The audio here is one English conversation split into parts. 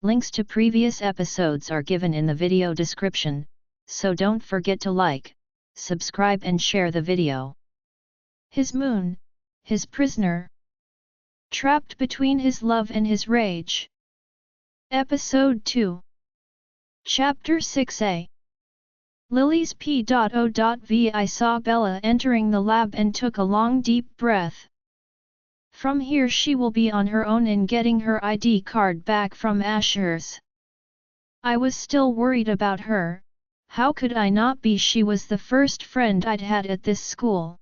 Links to previous episodes are given in the video description, so don't forget to like, subscribe and share the video. His moon, his prisoner. Trapped between his love and his rage. Episode 2. Chapter 6a. Lily's P.O.V. I saw Bella entering the lab and took a long deep breath. From here she will be on her own in getting her ID card back from Asher's. I was still worried about her. How could I not be? She was the first friend I'd had at this school.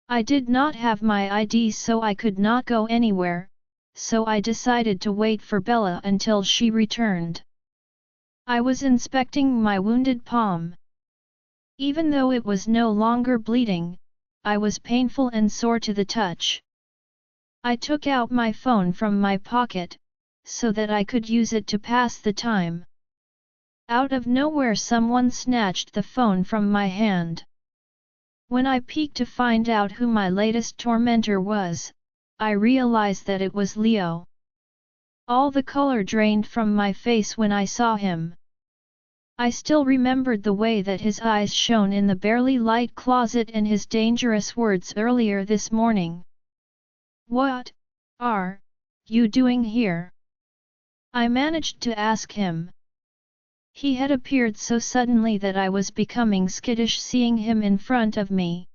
I did not have my ID, so I could not go anywhere, so I decided to wait for Bella until she returned. I was inspecting my wounded palm. Even though it was no longer bleeding, I was painful and sore to the touch. I took out my phone from my pocket, so that I could use it to pass the time. Out of nowhere someone snatched the phone from my hand. When I peeked to find out who my latest tormentor was, I realized that it was Leo. All the color drained from my face when I saw him. I still remembered the way that his eyes shone in the barely light closet and his dangerous words earlier this morning. "What are you doing here?" I managed to ask him. He had appeared so suddenly that I was becoming skittish seeing him in front of me.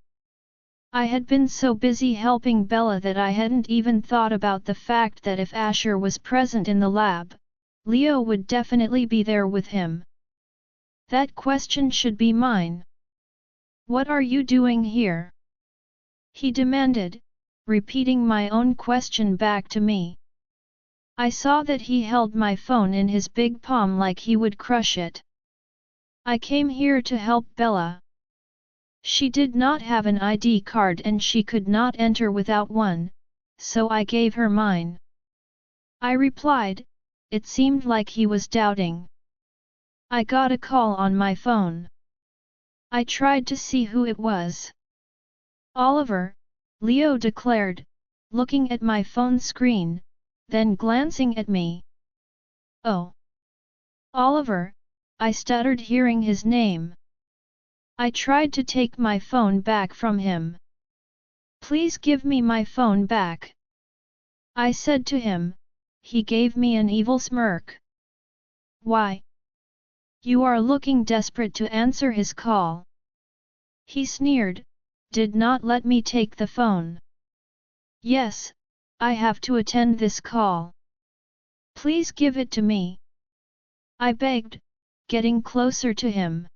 I had been so busy helping Bella that I hadn't even thought about the fact that if Asher was present in the lab, Leo would definitely be there with him. That question should be mine. "What are you doing here?" he demanded, repeating my own question back to me. I saw that he held my phone in his big palm like he would crush it. "I came here to help Bella. She did not have an ID card and she could not enter without one, so I gave her mine," I replied. It seemed like he was doubting. "I got a call on my phone." I tried to see who it was. "Oliver," Leo declared, looking at my phone screen, then glancing at me. "Oh. Oliver," I stuttered hearing his name. I tried to take my phone back from him. "Please give me my phone back," I said to him. He gave me an evil smirk. "Why? You are looking desperate to answer his call," he sneered, did not let me take the phone. "Yes, I have to attend this call. Please give it to me," I begged, getting closer to him.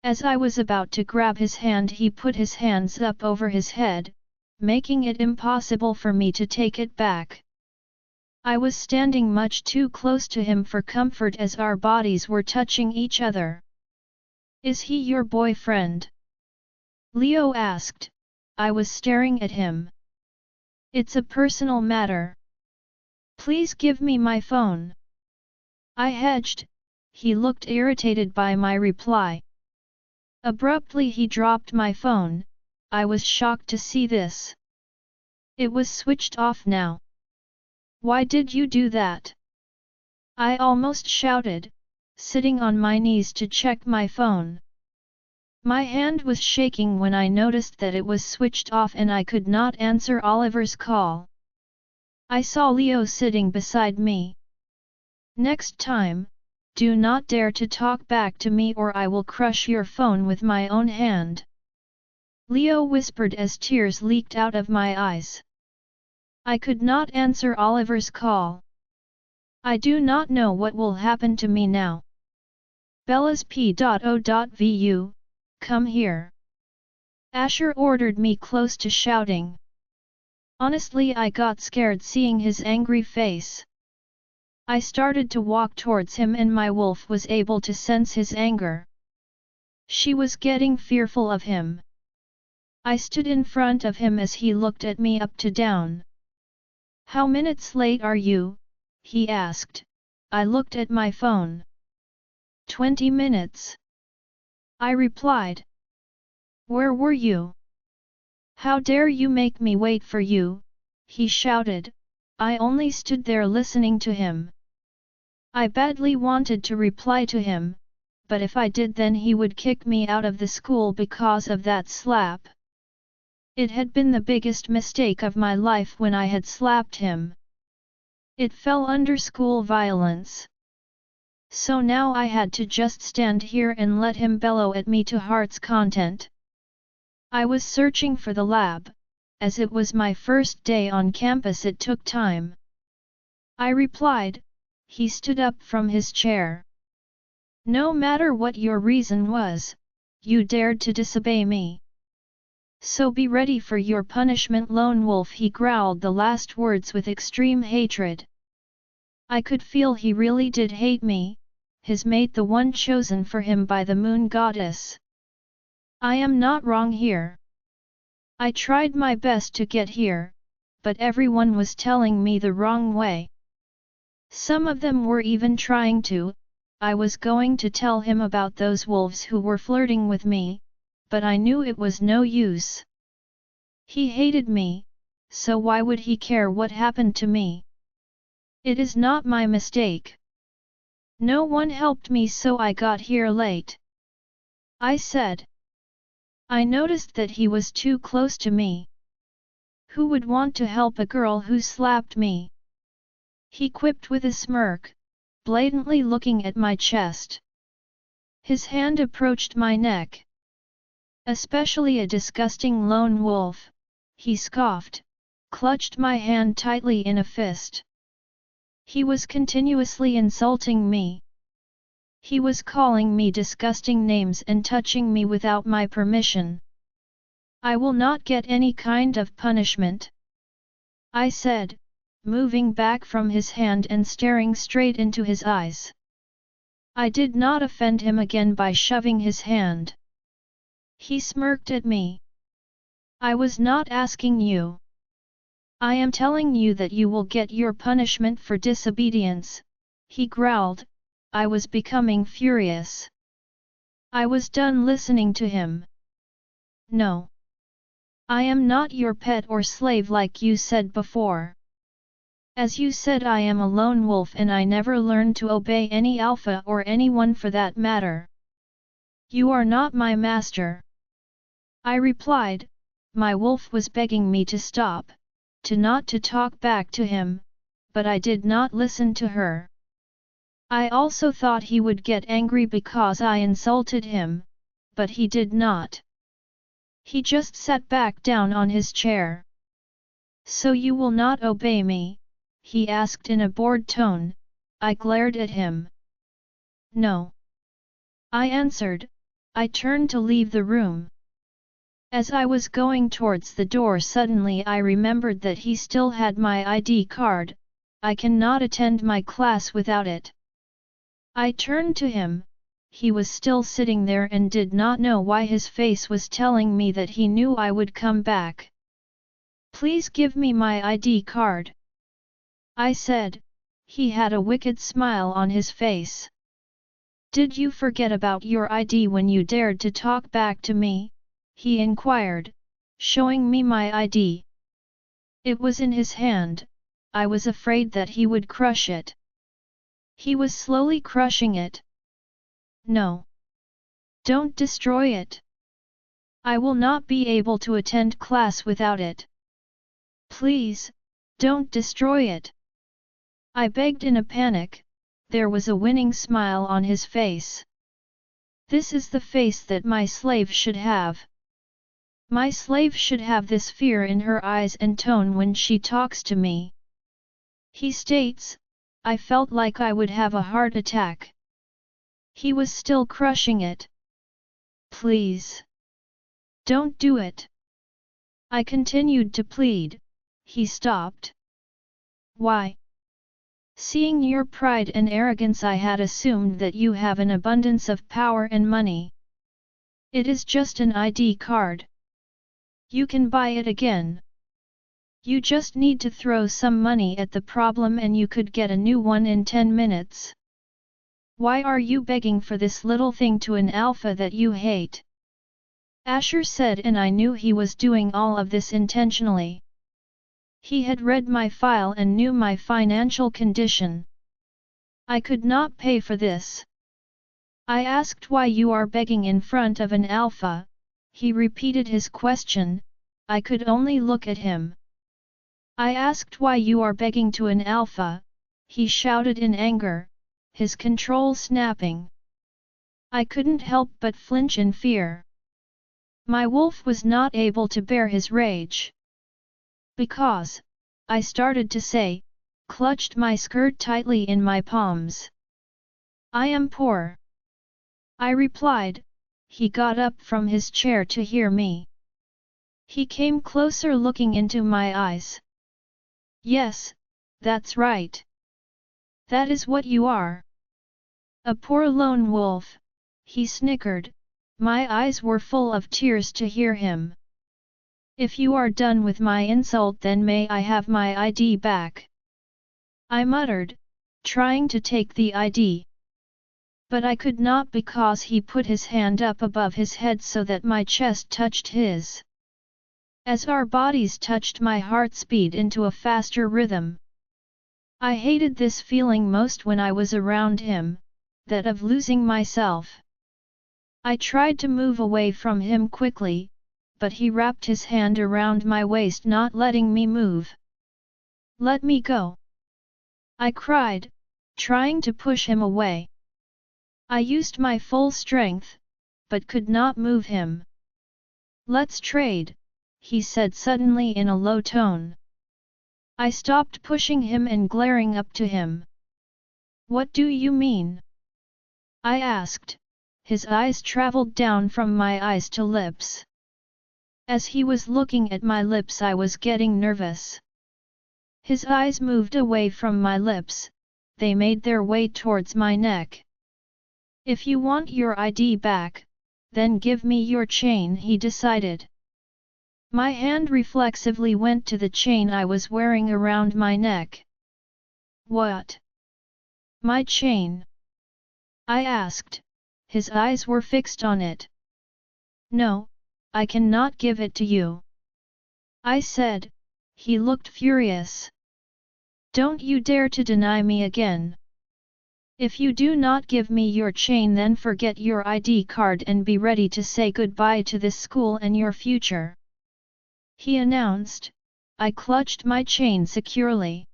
As I was about to grab his hand, he put his hands up over his head, making it impossible for me to take it back. I was standing much too close to him for comfort as our bodies were touching each other. "Is he your boyfriend?" Leo asked. I was staring at him. "It's a personal matter. Please give me my phone." I hedged. He looked irritated by my reply. Abruptly he dropped my phone. I was shocked to see this. It was switched off now. "Why did you do that?" I almost shouted, sitting on my knees to check my phone. My hand was shaking when I noticed that it was switched off and I could not answer Oliver's call. I saw Leo sitting beside me. "Next time, do not dare to talk back to me or I will crush your phone with my own hand," Leo whispered as tears leaked out of my eyes. I could not answer Oliver's call. I do not know what will happen to me now. "Bella's P.O.V. Come here," Asher ordered me close to shouting. Honestly, I got scared seeing his angry face. I started to walk towards him and my wolf was able to sense his anger. She was getting fearful of him. I stood in front of him as he looked at me up to down. "How minutes late are you?" he asked. I looked at my phone. 20 minutes. I replied. "Where were you? How dare you make me wait for you?" he shouted. I only stood there listening to him. I badly wanted to reply to him, but if I did then he would kick me out of the school because of that slap. It had been the biggest mistake of my life when I had slapped him. It fell under school violence. So now I had to just stand here and let him bellow at me to heart's content. I was searching for the lab. As it was my first day on campus it took time. I replied. He stood up from his chair. No matter what your reason was, you dared to disobey me. So be ready for your punishment, lone wolf. He growled the last words with extreme hatred. I could feel he really did hate me, his mate, the one chosen for him by the moon goddess. I am not wrong here. I tried my best to get here, but everyone was telling me the wrong way. Some of them were even trying to. I was going to tell him about those wolves who were flirting with me, but I knew it was no use. He hated me, so why would he care what happened to me? It is not my mistake. No one helped me, so I got here late. I said. I noticed that he was too close to me. Who would want to help a girl who slapped me? He quipped with a smirk, blatantly looking at my chest. His hand approached my neck. Especially a disgusting lone wolf, he scoffed, clutched my hand tightly in a fist. He was continuously insulting me. He was calling me disgusting names and touching me without my permission. I will not get any kind of punishment, I said, moving back from his hand and staring straight into his eyes. I did not offend him again by shoving his hand. He smirked at me. I was not asking you. I am telling you that you will get your punishment for disobedience, he growled. I was becoming furious. I was done listening to him. No. I am not your pet or slave like you said before. As you said, I am a lone wolf and I never learned to obey any alpha or anyone for that matter. You are not my master. I replied. My wolf was begging me to stop, to not to talk back to him, but I did not listen to her. I also thought he would get angry because I insulted him, but he did not. He just sat back down on his chair. So you will not obey me? He asked in a bored tone. I glared at him. No. I answered. I turned to leave the room. As I was going towards the door, suddenly I remembered that he still had my ID card. I cannot attend my class without it. I turned to him. He was still sitting there and did not know why his face was telling me that he knew I would come back. Please give me my ID card, I said. He had a wicked smile on his face. Did you forget about your ID when you dared to talk back to me? He inquired, showing me my ID. It was in his hand. I was afraid that he would crush it. He was slowly crushing it. No. Don't destroy it. I will not be able to attend class without it. Please, don't destroy it. I begged in a panic. There was a winning smile on his face. This is the face that my slave should have. My slave should have this fear in her eyes and tone when she talks to me. He states. I felt like I would have a heart attack. He was still crushing it. Please. Don't do it. I continued to plead. He stopped. Why? Seeing your pride and arrogance, I had assumed that you have an abundance of power and money. It is just an ID card. You can buy it again. You just need to throw some money at the problem and you could get a new one in 10 minutes. Why are you begging for this little thing to an alpha that you hate? Asher said, and I knew he was doing all of this intentionally. He had read my file and knew my financial condition. I could not pay for this. I asked why you are begging in front of an alpha. He repeated his question. I could only look at him. I asked why you are begging to an alpha. He shouted in anger, his control snapping. I couldn't help but flinch in fear. My wolf was not able to bear his rage. Because, I started to say, clutched my skirt tightly in my palms. I am poor. I replied. He got up from his chair to hear me. He came closer looking into my eyes. Yes, that's right. That is what you are. A poor lone wolf, he snickered. My eyes were full of tears to hear him. If you are done with my insult, then may I have my ID back? I muttered, trying to take the ID. But I could not because he put his hand up above his head so that my chest touched his. As our bodies touched, my heart speed into a faster rhythm. I hated this feeling most when I was around him, that of losing myself. I tried to move away from him quickly, but he wrapped his hand around my waist, not letting me move. Let me go! I cried, trying to push him away. I used my full strength, but could not move him. Let's trade, he said suddenly in a low tone. I stopped pushing him and glaring up to him. What do you mean? I asked. His eyes traveled down from my eyes to lips. As he was looking at my lips, I was getting nervous. His eyes moved away from my lips, they made their way towards my neck. If you want your ID back, then give me your chain, he decided. My hand reflexively went to the chain I was wearing around my neck. What? My chain? I asked. His eyes were fixed on it. No, I cannot give it to you. I said. He looked furious. Don't you dare to deny me again. If you do not give me your chain, then forget your ID card and be ready to say goodbye to this school and your future. He announced. I clutched my chain securely.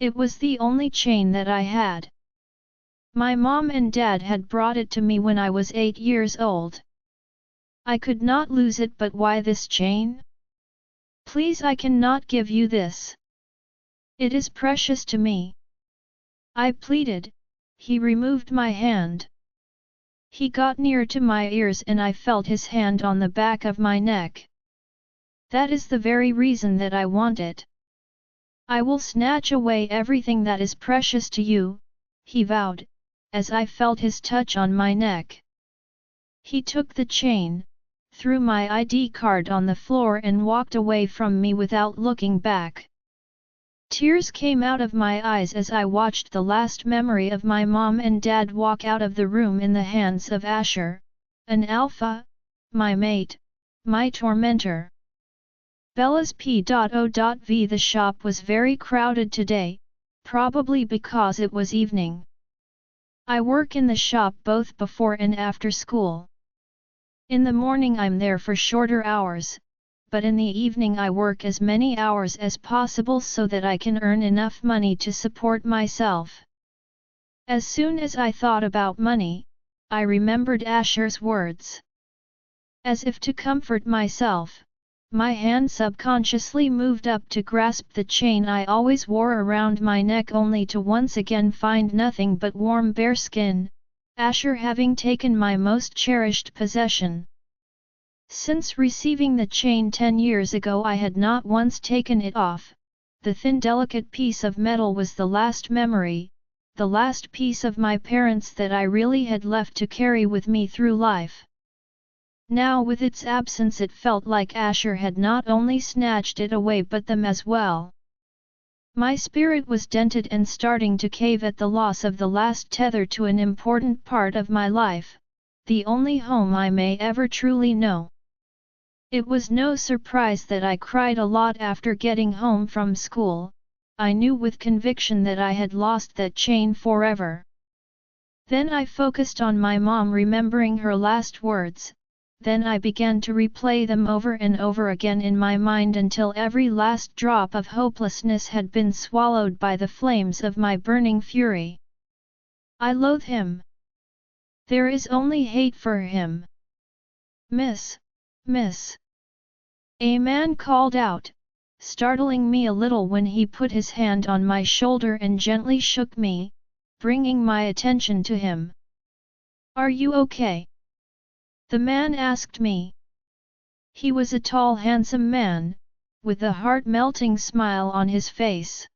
It was the only chain that I had. My mom and dad had brought it to me when I was 8 years old. I could not lose it, but why this chain? Please, I cannot give you this. It is precious to me. I pleaded. He removed my hand. He got near to my ears and I felt his hand on the back of my neck. That is the very reason that I want it. I will snatch away everything that is precious to you, he vowed, as I felt his touch on my neck. He took the chain, threw my ID card on the floor and walked away from me without looking back. Tears came out of my eyes as I watched the last memory of my mom and dad walk out of the room in the hands of Asher, an alpha, my mate, my tormentor. Bella's P.O.V. The shop was very crowded today, probably because it was evening. I work in the shop both before and after school. In the morning I'm there for shorter hours, but in the evening I work as many hours as possible so that I can earn enough money to support myself. As soon as I thought about money, I remembered Asher's words. As if to comfort myself, my hand subconsciously moved up to grasp the chain I always wore around my neck, only to once again find nothing but warm bare skin, Asher having taken my most cherished possession. Since receiving the chain 10 years ago, I had not once taken it off. The thin delicate piece of metal was the last memory, the last piece of my parents that I really had left to carry with me through life. Now with its absence it felt like Asher had not only snatched it away but them as well. My spirit was dented and starting to cave at the loss of the last tether to an important part of my life, the only home I may ever truly know. It was no surprise that I cried a lot after getting home from school. I knew with conviction that I had lost that chain forever. Then I focused on my mom, remembering her last words. Then I began to replay them over and over again in my mind until every last drop of hopelessness had been swallowed by the flames of my burning fury. I loathe him. There is only hate for him. Miss. A man called out, startling me a little when he put his hand on my shoulder and gently shook me, bringing my attention to him. Are you okay? The man asked me. He was a tall, handsome man, with a heart-melting smile on his face.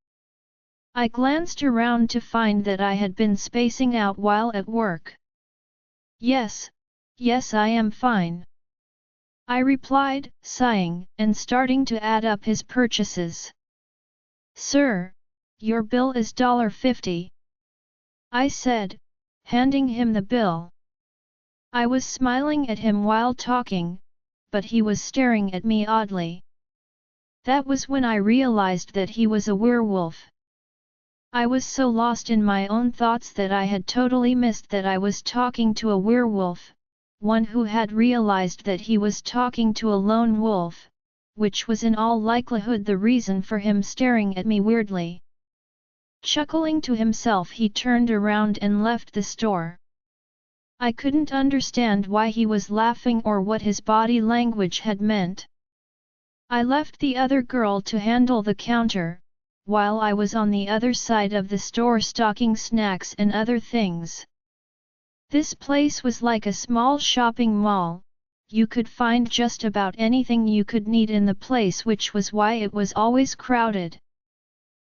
I glanced around to find that I had been spacing out while at work. Yes, I am fine. I replied, sighing and starting to add up his purchases. Sir, your bill is $50. I said, handing him the bill. I was smiling at him while talking, but he was staring at me oddly. That was when I realized that he was a werewolf. I was so lost in my own thoughts that I had totally missed that I was talking to a werewolf, one who had realized that he was talking to a lone wolf, which was in all likelihood the reason for him staring at me weirdly. Chuckling to himself, he turned around and left the store. I couldn't understand why he was laughing or what his body language had meant. I left the other girl to handle the counter, while I was on the other side of the store stocking snacks and other things. This place was like a small shopping mall. You could find just about anything you could need in the place, which was why it was always crowded.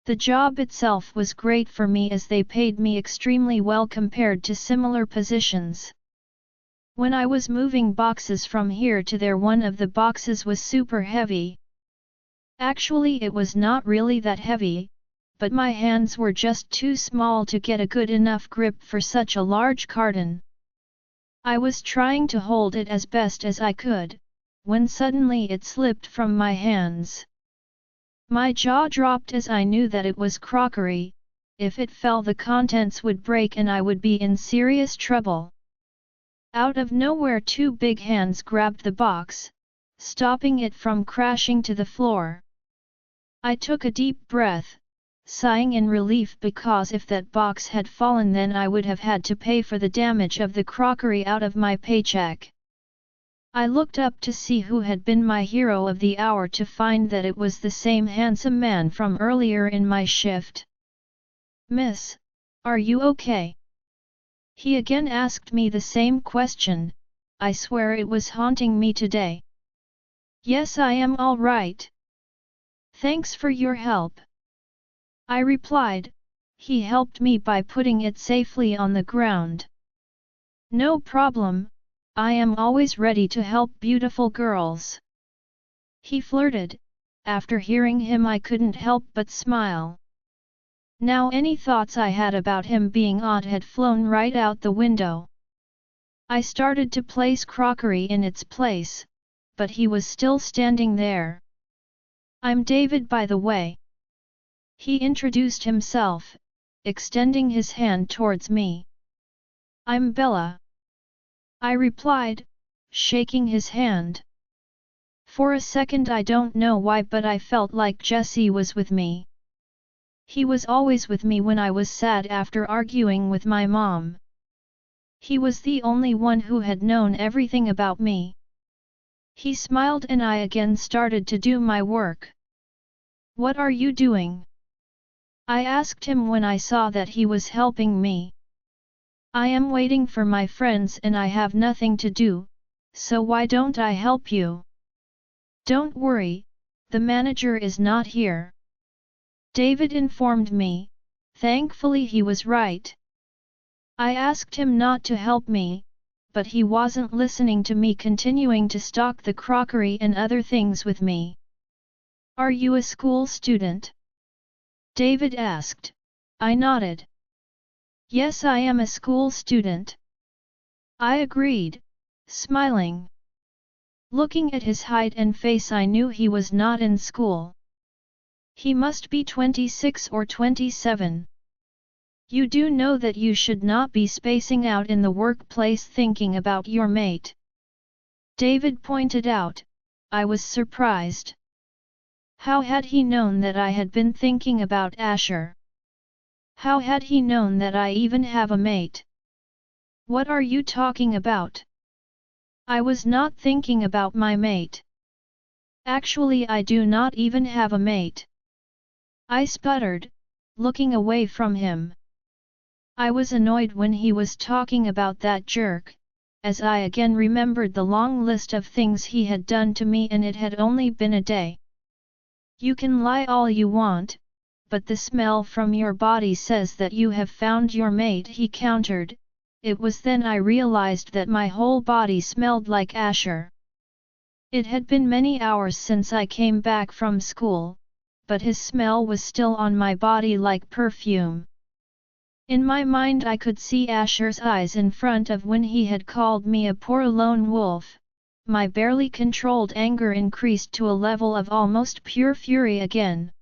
The job itself was great for me as they paid me extremely well compared to similar positions. When I was moving boxes from here to there, one of the boxes was super heavy. Actually, it was not really that heavy, but my hands were just too small to get a good enough grip for such a large carton. I was trying to hold it as best as I could, when suddenly it slipped from my hands. My jaw dropped as I knew that it was crockery. If it fell, the contents would break and I would be in serious trouble. Out of nowhere, two big hands grabbed the box, stopping it from crashing to the floor. I took a deep breath, sighing in relief, because if that box had fallen, then I would have had to pay for the damage of the crockery out of my paycheck. I looked up to see who had been my hero of the hour, to find that it was the same handsome man from earlier in my shift. Miss, are you okay? He again asked me the same question. I swear it was haunting me today. Yes, I am all right. Thanks for your help. I replied. He helped me by putting it safely on the ground. No problem. I am always ready to help beautiful girls. He flirted. After hearing him, I couldn't help but smile. Now any thoughts I had about him being odd had flown right out the window. I started to place crockery in its place, but he was still standing there. I'm David, by the way. He introduced himself, extending his hand towards me. I'm Bella. I replied, shaking his hand. For a second, I don't know why, but I felt like Jesse was with me. He was always with me when I was sad after arguing with my mom. He was the only one who had known everything about me. He smiled and I again started to do my work. What are you doing? I asked him when I saw that he was helping me. I am waiting for my friends and I have nothing to do, so why don't I help you? Don't worry, the manager is not here. David informed me. Thankfully he was right. I asked him not to help me, but he wasn't listening to me, continuing to stock the crockery and other things with me. Are you a school student? David asked. I nodded. Yes, I am a school student. I agreed, smiling. Looking at his height and face, I knew he was not in school. He must be 26 or 27. You do know that you should not be spacing out in the workplace thinking about your mate. David pointed out. I was surprised. How had he known that I had been thinking about Asher? How had he known that I even have a mate? What are you talking about? I was not thinking about my mate. Actually, I do not even have a mate. I sputtered, looking away from him. I was annoyed when he was talking about that jerk, as I again remembered the long list of things he had done to me, and it had only been a day. You can lie all you want, but the smell from your body says that you have found your mate, he countered. It was then I realized that my whole body smelled like Asher. It had been many hours since I came back from school, but his smell was still on my body like perfume. In my mind I could see Asher's eyes in front of when he had called me a poor lone wolf. My barely controlled anger increased to a level of almost pure fury again.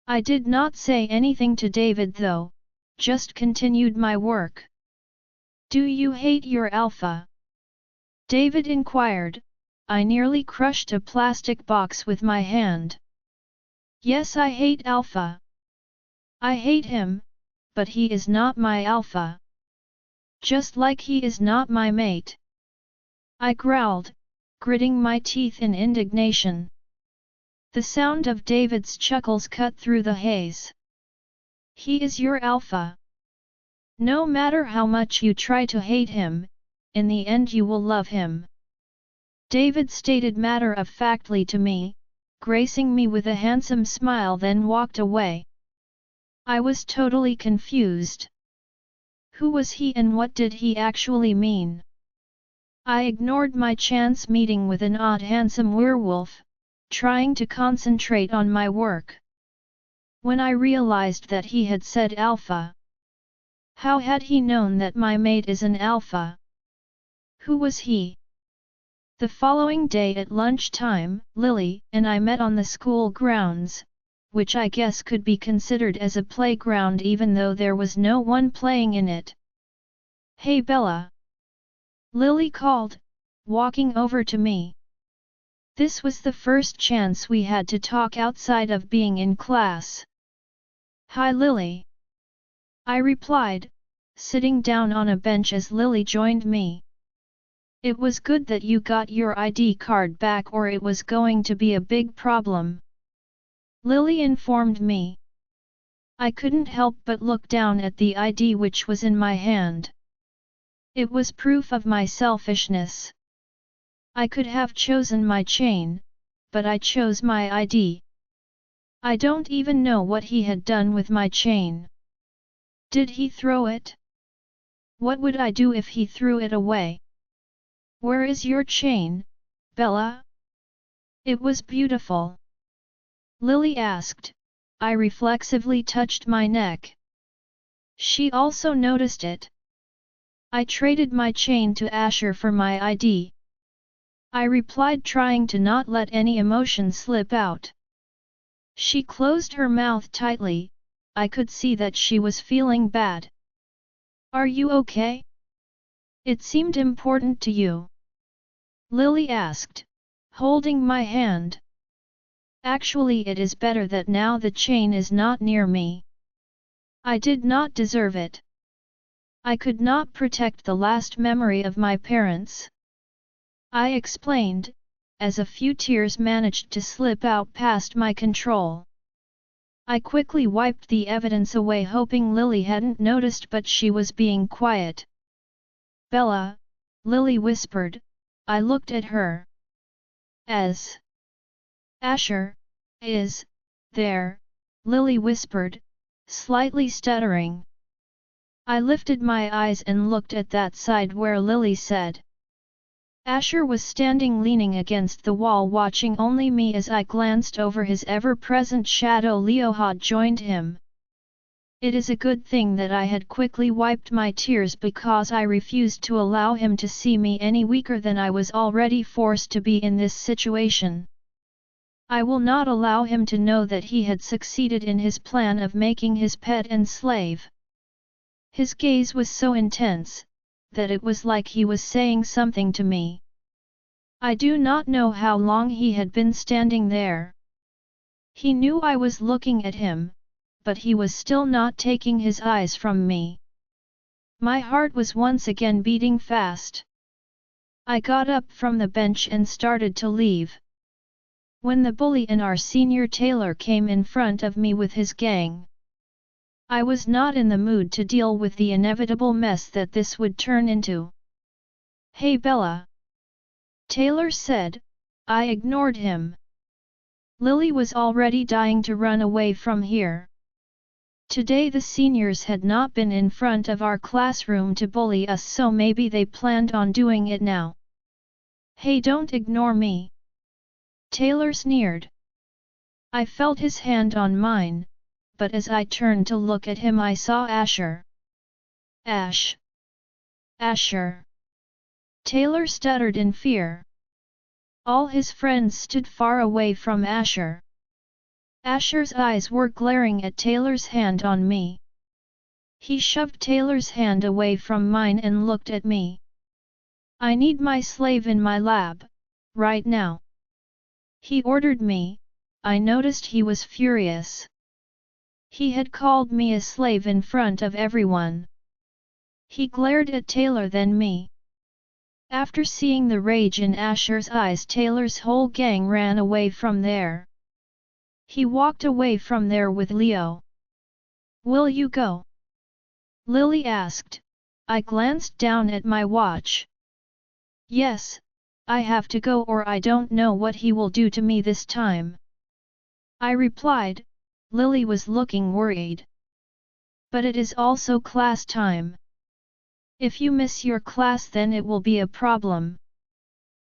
I did not say anything to David though, just continued my work. Do you hate your alpha? David inquired. I nearly crushed a plastic box with my hand. Yes, I hate alpha. I hate him, but he is not my alpha. Just like he is not my mate. I growled, gritting my teeth in indignation. The sound of David's chuckles cut through the haze. He is your alpha. No matter how much you try to hate him, in the end you will love him. David stated matter-of-factly to me, gracing me with a handsome smile, then walked away. I was totally confused. Who was he and what did he actually mean? I ignored my chance meeting with an odd handsome werewolf, trying to concentrate on my work. When I realized that he had said alpha. How had he known that my mate is an alpha? Who was he? The following day at lunchtime, Lily and I met on the school grounds, which I guess could be considered as a playground even though there was no one playing in it. Hey Bella! Lily called, walking over to me. This was the first chance we had to talk outside of being in class. Hi Lily! I replied, sitting down on a bench as Lily joined me. It was good that you got your ID card back or it was going to be a big problem. Lily informed me. I couldn't help but look down at the ID which was in my hand. It was proof of my selfishness. I could have chosen my chain, but I chose my ID. I don't even know what he had done with my chain. Did he throw it? What would I do if he threw it away? Where is your chain, Bella? It was beautiful. Lily asked. I reflexively touched my neck. She also noticed it. I traded my chain to Asher for my ID. I replied, trying to not let any emotion slip out. She closed her mouth tightly. I could see that she was feeling bad. Are you okay? It seemed important to you. Lily asked, holding my hand. Actually, it is better that now the chain is not near me. I did not deserve it. I could not protect the last memory of my parents. I explained, as a few tears managed to slip out past my control. I quickly wiped the evidence away, hoping Lily hadn't noticed, but she was being quiet. Bella, Lily whispered. I looked at her. As Asher is there, Lily whispered, slightly stuttering. I lifted my eyes and looked at that side where Lily said. Asher was standing leaning against the wall, watching only me. As I glanced over his ever-present shadow, Leo had joined him. It is a good thing that I had quickly wiped my tears, because I refused to allow him to see me any weaker than I was already forced to be in this situation. I will not allow him to know that he had succeeded in his plan of making his pet and slave. His gaze was so intense, that it was like he was saying something to me. I do not know how long he had been standing there. He knew I was looking at him, but he was still not taking his eyes from me. My heart was once again beating fast. I got up from the bench and started to leave. When the bully and our senior tailor came in front of me with his gang, I was not in the mood to deal with the inevitable mess that this would turn into. "Hey Bella!" Taylor said. I ignored him. Lily was already dying to run away from here. Today the seniors had not been in front of our classroom to bully us, so maybe they planned on doing it now. "Hey, don't ignore me!" Taylor sneered. I felt his hand on mine, but as I turned to look at him I saw Asher. "Ash! Asher!" Taylor stuttered in fear. All his friends stood far away from Asher. Asher's eyes were glaring at Taylor's hand on me. He shoved Taylor's hand away from mine and looked at me. "I need my slave in my lab, right now," he ordered me. I noticed he was furious. He had called me a slave in front of everyone. He glared at Taylor, then me. After seeing the rage in Asher's eyes, Taylor's whole gang ran away from there. He walked away from there with Leo. "Will you go?" Lily asked. I glanced down at my watch. "Yes, I have to go or I don't know what he will do to me this time," I replied. Lily was looking worried. "But it is also class time. If you miss your class then it will be a problem,"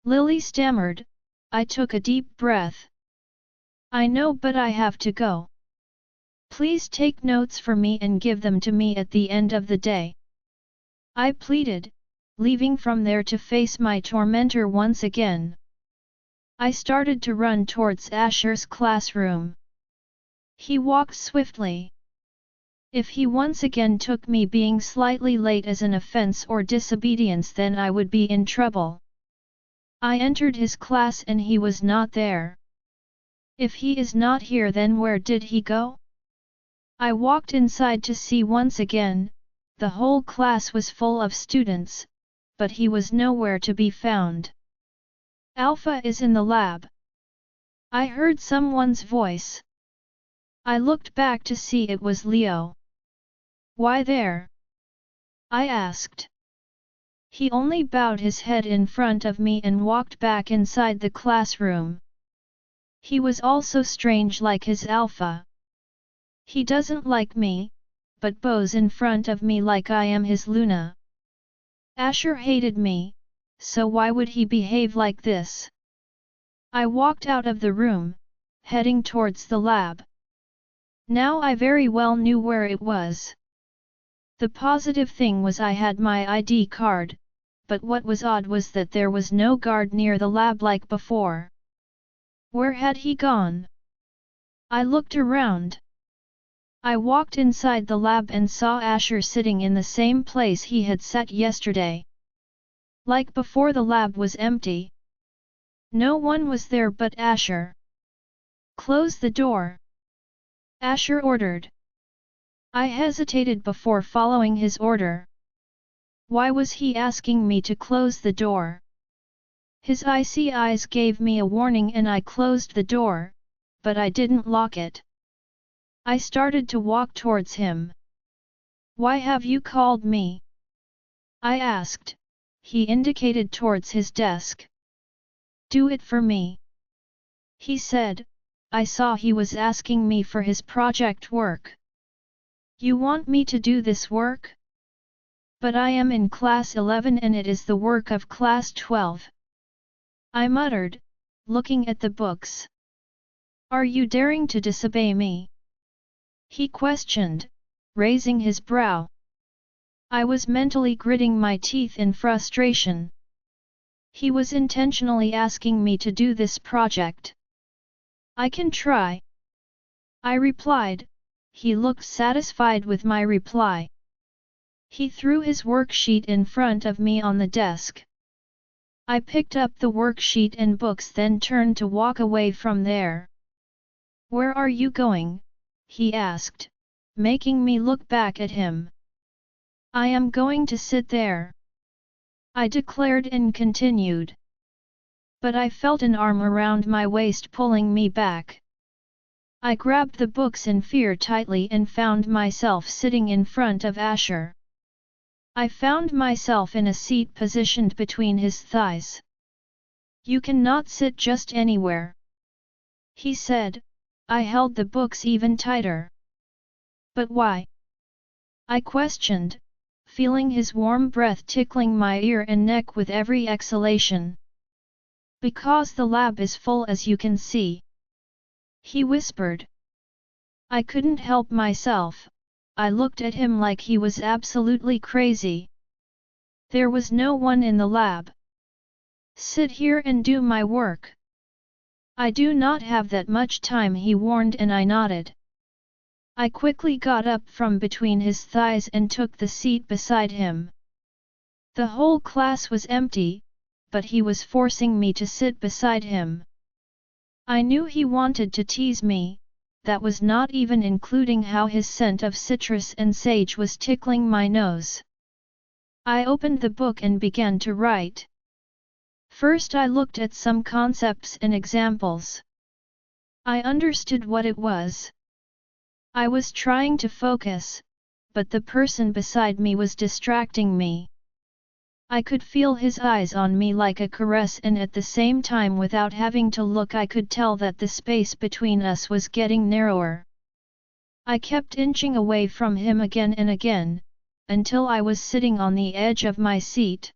Lily stammered. I took a deep breath. "I know, but I have to go. Please take notes for me and give them to me at the end of the day," I pleaded, leaving from there to face my tormentor once again. I started to run towards Asher's classroom. He walked swiftly. If he once again took me being slightly late as an offense or disobedience, then I would be in trouble. I entered his class and he was not there. If he is not here, then where did he go? I walked inside to see once again. The whole class was full of students, but he was nowhere to be found. "Alpha is in the lab," I heard someone's voice. I looked back to see it was Leo. "Why there?" I asked. He only bowed his head in front of me and walked back inside the classroom. He was also strange like his Alpha. He doesn't like me, but bows in front of me like I am his Luna. Asher hated me, so why would he behave like this? I walked out of the room, heading towards the lab. Now I very well knew where it was. The positive thing was I had my ID card, but what was odd was that there was no guard near the lab like before. Where had he gone? I looked around. I walked inside the lab and saw Asher sitting in the same place he had sat yesterday. Like before, the lab was empty. No one was there but Asher. "Close the door," Asher ordered. I hesitated before following his order. Why was he asking me to close the door? His icy eyes gave me a warning and I closed the door, but I didn't lock it. I started to walk towards him. "Why have you called me?" I asked. He indicated towards his desk. "Do it for me," he said. I saw he was asking me for his project work. "You want me to do this work? But I am in class 11 and it is the work of class 12. I muttered, looking at the books. "Are you daring to disobey me?" he questioned, raising his brow. I was mentally gritting my teeth in frustration. He was intentionally asking me to do this project. I can try. I replied. He looked satisfied with my reply. He threw his worksheet in front of me on the desk. I picked up the worksheet and books, then turned to walk away from there. Where are you going? He asked, making me look back at him. I am going to sit there, I declared and continued. But I felt an arm around my waist pulling me back. I grabbed the books in fear tightly and found myself sitting in front of Asher. I found myself in a seat positioned between his thighs. You cannot sit just anywhere, he said. I held the books even tighter. But why? I questioned, feeling his warm breath tickling my ear and neck with every exhalation. Because the lab is full, as you can see, he whispered. I couldn't help myself. I looked at him like he was absolutely crazy. There was no one in the lab. Sit here and do my work. I do not have that much time, he warned, and I nodded. I quickly got up from between his thighs and took the seat beside him. The whole class was empty, but he was forcing me to sit beside him. I knew he wanted to tease me, that was not even including how his scent of citrus and sage was tickling my nose. I opened the book and began to write. First I looked at some concepts and examples. I understood what it was. I was trying to focus, but the person beside me was distracting me. I could feel his eyes on me like a caress, and at the same time, without having to look, I could tell that the space between us was getting narrower. I kept inching away from him again and again, until I was sitting on the edge of my seat.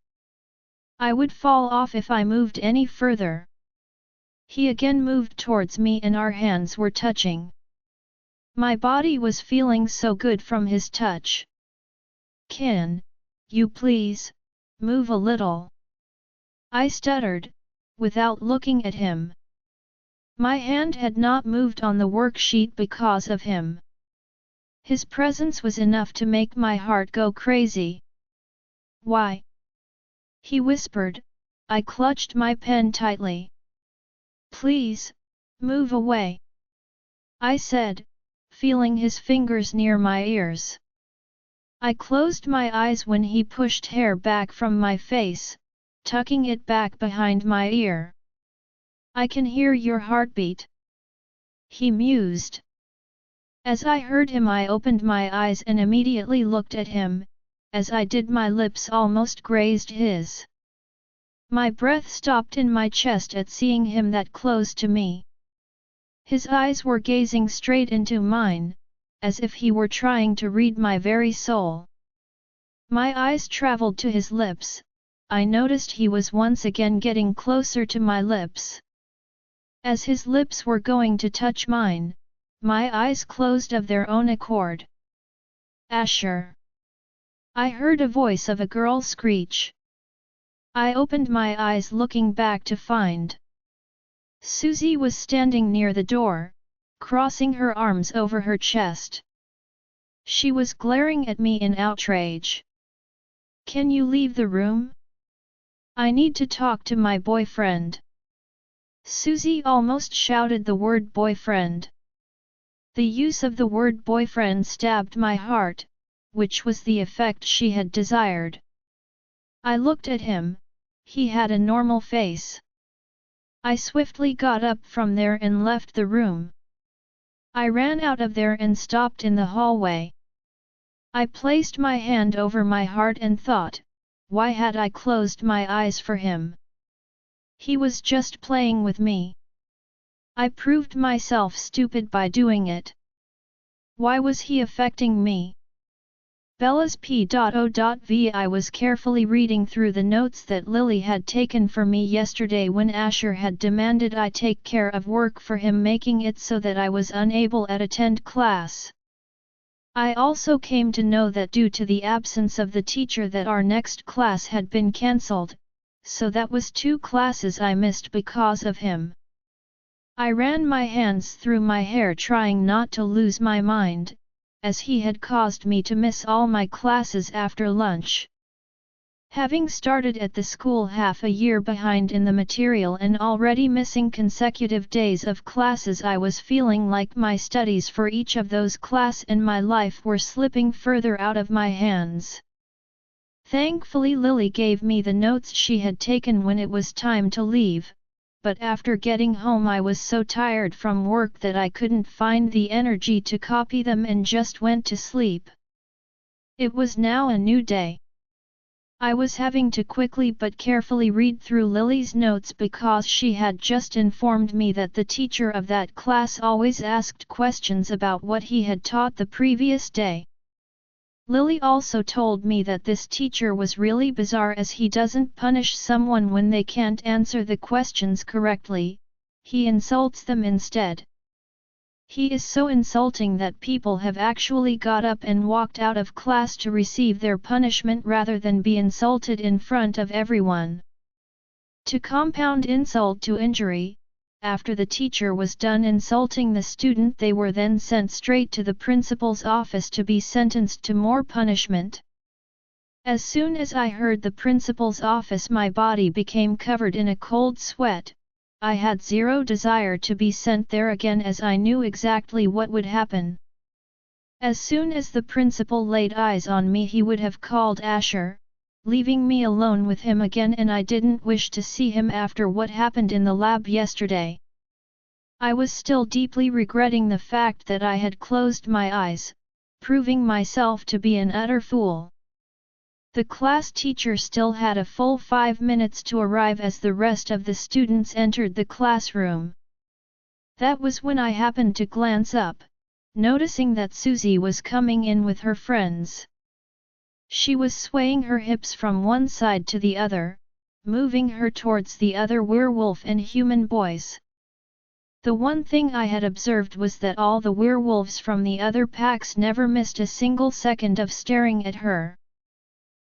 I would fall off if I moved any further. He again moved towards me and our hands were touching. My body was feeling so good from his touch. Can you please move a little? I stuttered, without looking at him. My hand had not moved on the worksheet because of him. His presence was enough to make my heart go crazy. Why? He whispered. I clutched my pen tightly. Please, move away, I said, feeling his fingers near my ears. I closed my eyes when he pushed hair back from my face, tucking it back behind my ear. I can hear your heartbeat, he mused. As I heard him, I opened my eyes and immediately looked at him. As I did, my lips almost grazed his. My breath stopped in my chest at seeing him that close to me. His eyes were gazing straight into mine, as if he were trying to read my very soul. My eyes traveled to his lips. I noticed he was once again getting closer to my lips. As his lips were going to touch mine, my eyes closed of their own accord. Asher! I heard a voice of a girl screech. I opened my eyes, looking back to find Susie was standing near the door, crossing her arms over her chest. She was glaring at me in outrage. Can you leave the room? I need to talk to my boyfriend. Susie almost shouted the word boyfriend. The use of the word boyfriend stabbed my heart, which was the effect she had desired. I looked at him. He had a normal face. I swiftly got up from there and left the room. I ran out of there and stopped in the hallway. I placed my hand over my heart and thought, why had I closed my eyes for him? He was just playing with me. I proved myself stupid by doing it. Why was he affecting me? Bella's P.O.V. I was carefully reading through the notes that Lily had taken for me yesterday when Asher had demanded I take care of work for him, making it so that I was unable to attend class. I also came to know that due to the absence of the teacher that our next class had been cancelled, so that was 2 classes I missed because of him. I ran my hands through my hair trying not to lose my mind, as he had caused me to miss all my classes after lunch. Having started at the school half a year behind in the material and already missing consecutive days of classes, I was feeling like my studies for each of those classes and my life were slipping further out of my hands. Thankfully Lily gave me the notes she had taken when it was time to leave, but after getting home I was so tired from work that I couldn't find the energy to copy them and just went to sleep. It was now a new day. I was having to quickly but carefully read through Lily's notes because she had just informed me that the teacher of that class always asked questions about what he had taught the previous day. Lily also told me that this teacher was really bizarre as he doesn't punish someone when they can't answer the questions correctly, he insults them instead. He is so insulting that people have actually got up and walked out of class to receive their punishment rather than be insulted in front of everyone. To compound insult to injury, after the teacher was done insulting the student, they were then sent straight to the principal's office to be sentenced to more punishment. As soon as I heard the principal's office, my body became covered in a cold sweat. I had zero desire to be sent there again as I knew exactly what would happen. As soon as the principal laid eyes on me, he would have called Asher, leaving me alone with him again, and I didn't wish to see him after what happened in the lab yesterday. I was still deeply regretting the fact that I had closed my eyes, proving myself to be an utter fool. The class teacher still had a full 5 minutes to arrive as the rest of the students entered the classroom. That was when I happened to glance up, noticing that Susie was coming in with her friends. She was swaying her hips from one side to the other, moving her towards the other werewolf and human boys. The one thing I had observed was that all the werewolves from the other packs never missed a single second of staring at her.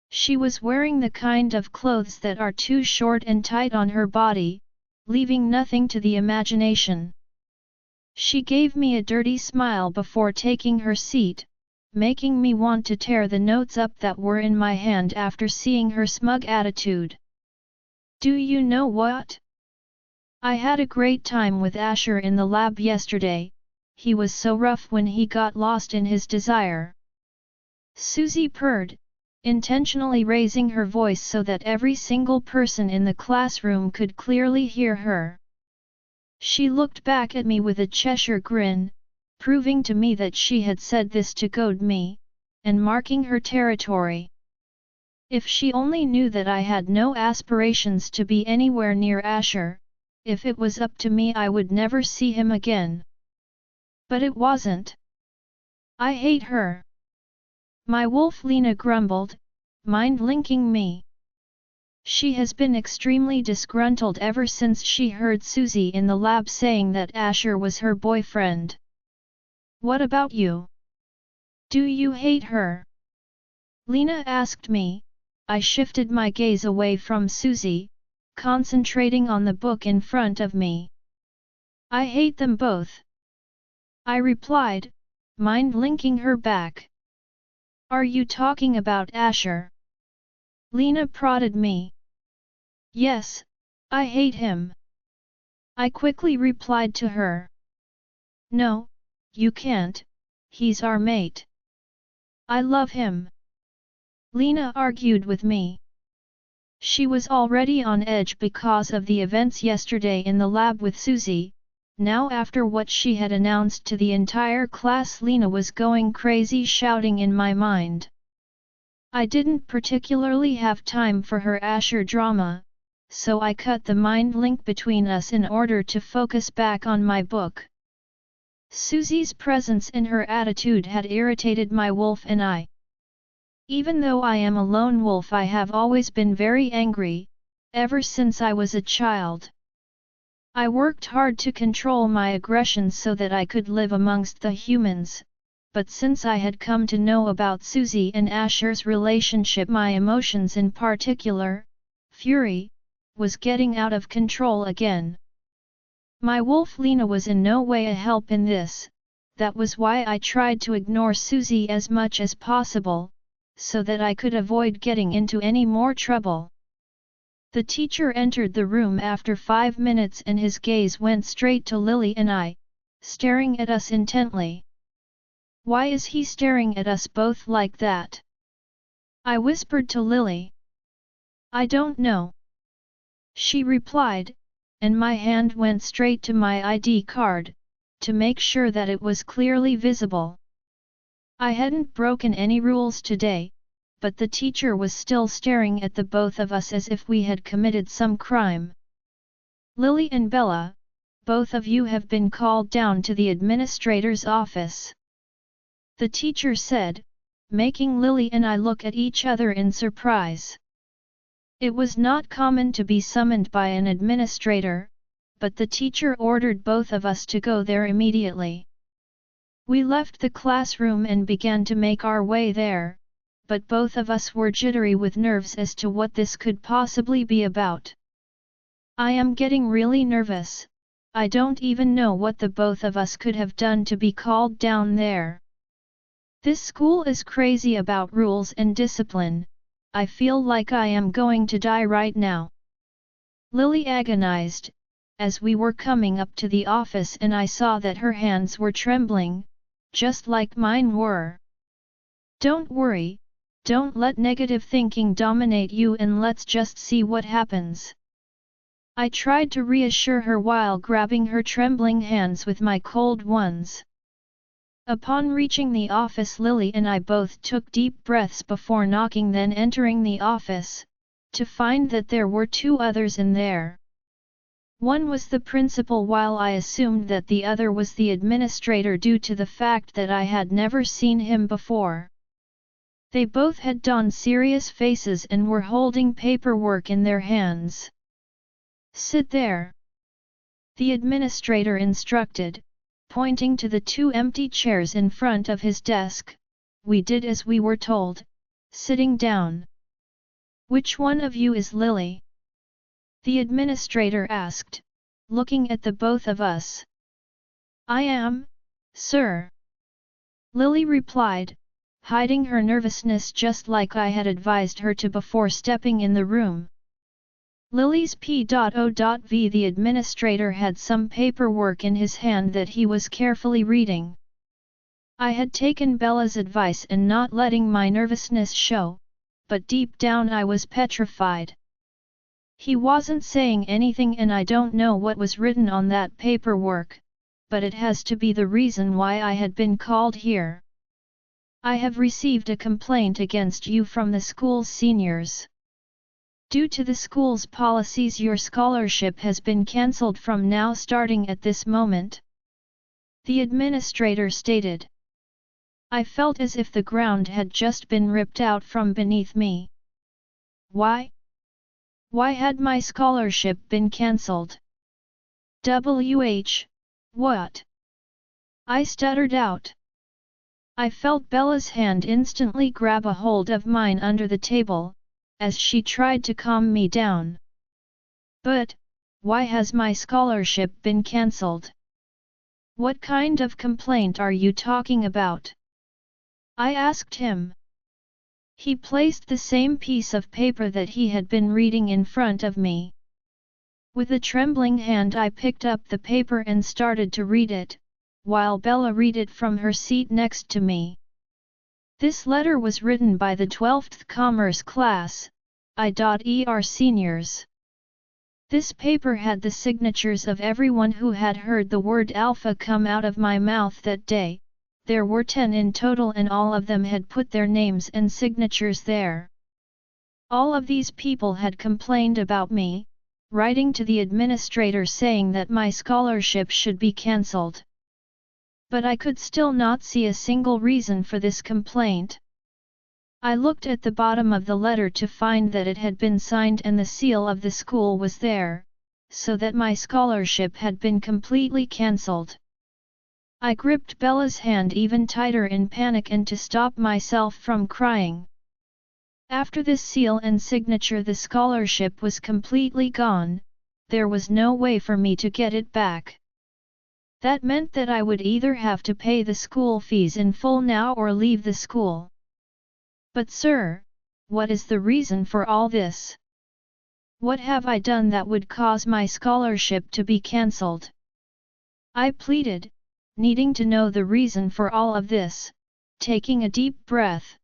She was wearing the kind of clothes that are too short and tight on her body, leaving nothing to the imagination. She gave me a dirty smile before taking her seat, making me want to tear the notes up that were in my hand after seeing her smug attitude. Do you know what? I had a great time with Asher in the lab yesterday. He was so rough when he got lost in his desire. Susie purred, intentionally raising her voice so that every single person in the classroom could clearly hear her. She looked back at me with a Cheshire grin, proving to me that she had said this to goad me, and marking her territory. If she only knew that I had no aspirations to be anywhere near Asher, if it was up to me I would never see him again. But it wasn't. I hate her. My wolf Lena grumbled, mind-linking me. She has been extremely disgruntled ever since she heard Susie in the lab saying that Asher was her boyfriend. What about you? Do you hate her? Lena asked me. I shifted my gaze away from Susie, concentrating on the book in front of me. I hate them both. I replied, mind-linking her back. Are you talking about Asher? Lena prodded me. Yes, I hate him. I quickly replied to her. No, you can't, he's our mate. I love him. Lena argued with me. She was already on edge because of the events yesterday in the lab with Susie. Now after what she had announced to the entire class, Lena was going crazy shouting in my mind. I didn't particularly have time for her Asher drama, so I cut the mind link between us in order to focus back on my book. Susie's presence and her attitude had irritated my wolf and I. Even though I am a lone wolf, I have always been very angry, ever since I was a child. I worked hard to control my aggression so that I could live amongst the humans, but since I had come to know about Susie and Asher's relationship, my emotions, in particular, fury, was getting out of control again. My wolf Lena was in no way a help in this, that was why I tried to ignore Susie as much as possible, so that I could avoid getting into any more trouble. The teacher entered the room after 5 minutes and his gaze went straight to Lily and I, staring at us intently. Why is he staring at us both like that? I whispered to Lily. I don't know. She replied, and my hand went straight to my ID card, to make sure that it was clearly visible. I hadn't broken any rules today, but the teacher was still staring at the both of us as if we had committed some crime. Lily and Bella, both of you have been called down to the administrator's office. The teacher said, making Lily and I look at each other in surprise. It was not common to be summoned by an administrator, but the teacher ordered both of us to go there immediately. We left the classroom and began to make our way there, but both of us were jittery with nerves as to what this could possibly be about. I am getting really nervous. I don't even know what the both of us could have done to be called down there. This school is crazy about rules and discipline. I feel like I am going to die right now. Lily agonized, as we were coming up to the office and I saw that her hands were trembling, just like mine were. Don't worry, don't let negative thinking dominate you and let's just see what happens. I tried to reassure her while grabbing her trembling hands with my cold ones. Upon reaching the office, Lily and I both took deep breaths before knocking, then entering the office, to find that there were 2 others in there. One was the principal while I assumed that the other was the administrator due to the fact that I had never seen him before. They both had donned serious faces and were holding paperwork in their hands. Sit there, the administrator instructed, pointing to the 2 empty chairs in front of his desk. We did as we were told, sitting down. Which one of you is Lily? The administrator asked, looking at the both of us. I am, sir. Lily replied, hiding her nervousness just like I had advised her to before stepping in the room. Lily's P.O.V. The administrator had some paperwork in his hand that he was carefully reading. I had taken Bella's advice and not letting my nervousness show, but deep down I was petrified. He wasn't saying anything and I don't know what was written on that paperwork, but it has to be the reason why I had been called here. I have received a complaint against you from the school's seniors. Due to the school's policies, your scholarship has been cancelled from now starting at this moment. The administrator stated. I felt as if the ground had just been ripped out from beneath me. Why? Why had my scholarship been cancelled? What? I stuttered out. I felt Bella's hand instantly grab a hold of mine under the table, as she tried to calm me down. But, why has my scholarship been cancelled? What kind of complaint are you talking about? I asked him. He placed the same piece of paper that he had been reading in front of me. With a trembling hand I picked up the paper and started to read it, while Bella read it from her seat next to me. This letter was written by the 12th Commerce class, I.ER seniors. This paper had the signatures of everyone who had heard the word alpha come out of my mouth that day. There were 10 in total and all of them had put their names and signatures there. All of these people had complained about me, writing to the administrator saying that my scholarship should be cancelled. But I could still not see a single reason for this complaint. I looked at the bottom of the letter to find that it had been signed and the seal of the school was there, so that my scholarship had been completely cancelled. I gripped Bella's hand even tighter in panic and to stop myself from crying. After this seal and signature, the scholarship was completely gone, there was no way for me to get it back. That meant that I would either have to pay the school fees in full now or leave the school. But sir, what is the reason for all this? What have I done that would cause my scholarship to be cancelled? I pleaded, needing to know the reason for all of this, taking a deep breath.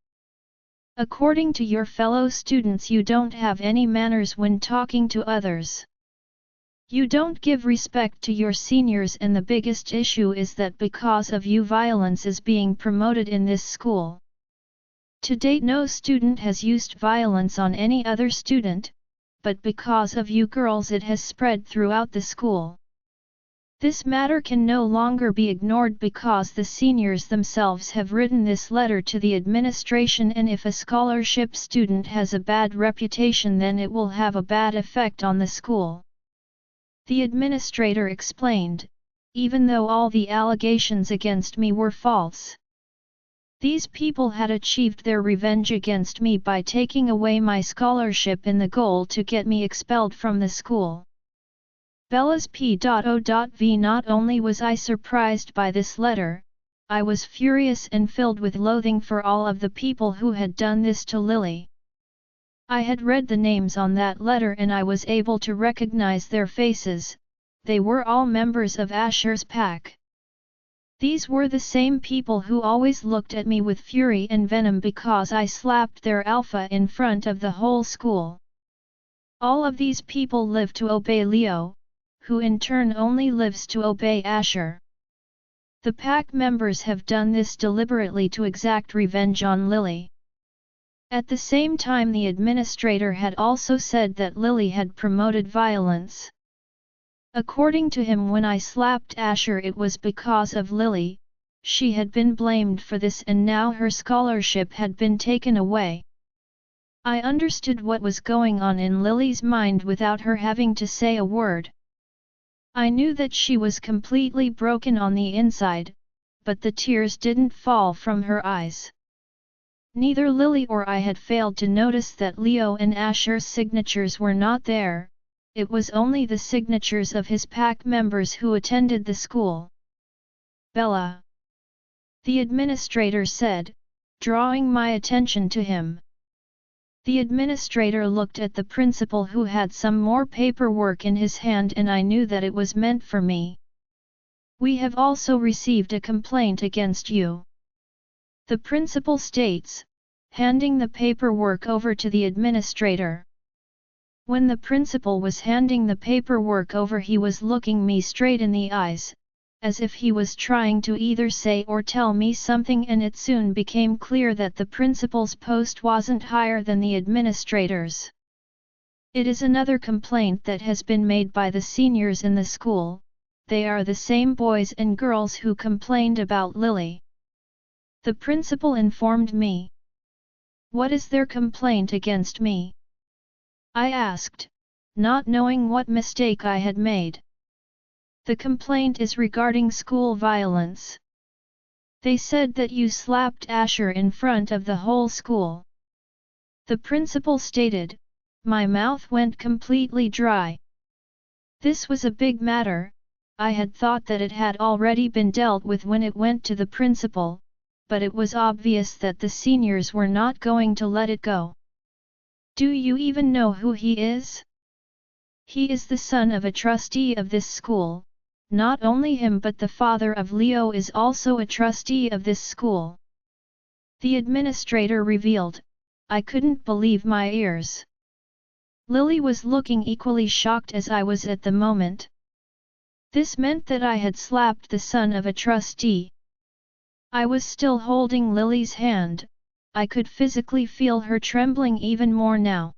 According to your fellow students, you don't have any manners when talking to others. You don't give respect to your seniors, and the biggest issue is that because of you violence is being promoted in this school. To date no student has used violence on any other student, but because of you girls it has spread throughout the school. This matter can no longer be ignored because the seniors themselves have written this letter to the administration, and if a scholarship student has a bad reputation then it will have a bad effect on the school. The administrator explained, even though all the allegations against me were false. These people had achieved their revenge against me by taking away my scholarship in the goal to get me expelled from the school. Bella's P.O.V. Not only was I surprised by this letter, I was furious and filled with loathing for all of the people who had done this to Lily. I had read the names on that letter and I was able to recognize their faces. They were all members of Asher's pack. These were the same people who always looked at me with fury and venom because I slapped their alpha in front of the whole school. All of these people live to obey Leo, who in turn only lives to obey Asher. The pack members have done this deliberately to exact revenge on Lily. At the same time, the administrator had also said that Lily had promoted violence. According to him, when I slapped Asher it was because of Lily. She had been blamed for this and now her scholarship had been taken away. I understood what was going on in Lily's mind without her having to say a word. I knew that she was completely broken on the inside, but the tears didn't fall from her eyes. Neither Lily or I had failed to notice that Leo and Asher's signatures were not there. It was only the signatures of his pack members who attended the school. Bella, the administrator said, drawing my attention to him. The administrator looked at the principal who had some more paperwork in his hand, and I knew that it was meant for me. We have also received a complaint against you. The principal states, handing the paperwork over to the administrator. When the principal was handing the paperwork over, he was looking me straight in the eyes, as if he was trying to either say or tell me something, and it soon became clear that the principal's post wasn't higher than the administrator's. It is another complaint that has been made by the seniors in the school. They are the same boys and girls who complained about Lily. The principal informed me. What is their complaint against me? I asked, not knowing what mistake I had made. The complaint is regarding school violence. They said that you slapped Asher in front of the whole school. The principal stated. My mouth went completely dry. This was a big matter. I had thought that it had already been dealt with when it went to the principal, but it was obvious that the seniors were not going to let it go. Do you even know who he is? He is the son of a trustee of this school. Not only him, but the father of Leo is also a trustee of this school. The administrator revealed. I couldn't believe my ears. Lily was looking equally shocked as I was at the moment. This meant that I had slapped the son of a trustee. I was still holding Lily's hand. I could physically feel her trembling even more now.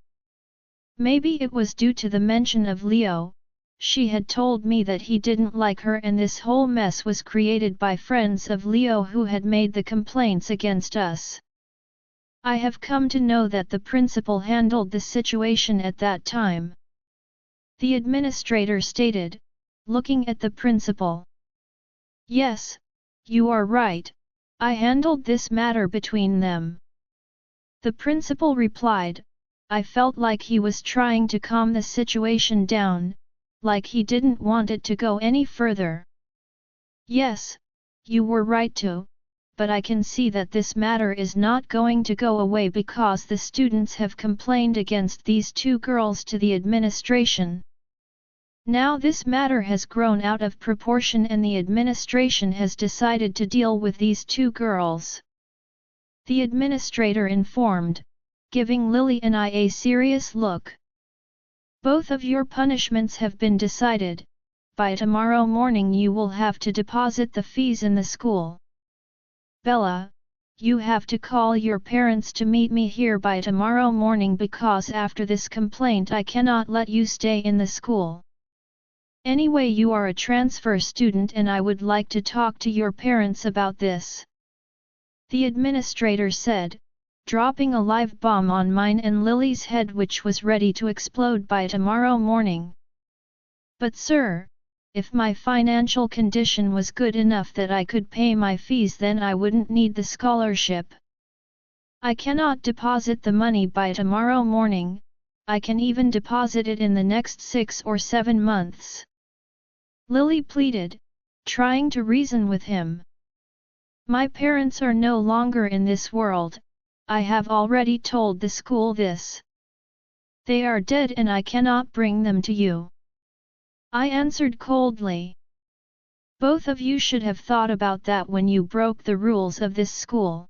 Maybe it was due to the mention of Leo. She had told me that he didn't like her, and this whole mess was created by friends of Leo who had made the complaints against us. I have come to know that the principal handled the situation at that time. The administrator stated, looking at the principal. Yes, you are right. I handled this matter between them. The principal replied. I felt like he was trying to calm the situation down. like he didn't want it to go any further. Yes, you were right to, but I can see that this matter is not going to go away because the students have complained against these two girls to the administration. Now this matter has grown out of proportion and the administration has decided to deal with these two girls. The administrator informed, giving Lily and I a serious look. Both of your punishments have been decided. By tomorrow morning you will have to deposit the fees in the school. Bella, you have to call your parents to meet me here by tomorrow morning because after this complaint I cannot let you stay in the school. Anyway, you are a transfer student and I would like to talk to your parents about this. The administrator said, dropping a live bomb on mine and Lily's head which was ready to explode by tomorrow morning. But sir, if my financial condition was good enough that I could pay my fees, then I wouldn't need the scholarship. I cannot deposit the money by tomorrow morning. I can even deposit it in the next 6 or 7 months. Lily pleaded, trying to reason with him. My parents are no longer in this world. I have already told the school this. They are dead and I cannot bring them to you. I answered coldly. Both of you should have thought about that when you broke the rules of this school.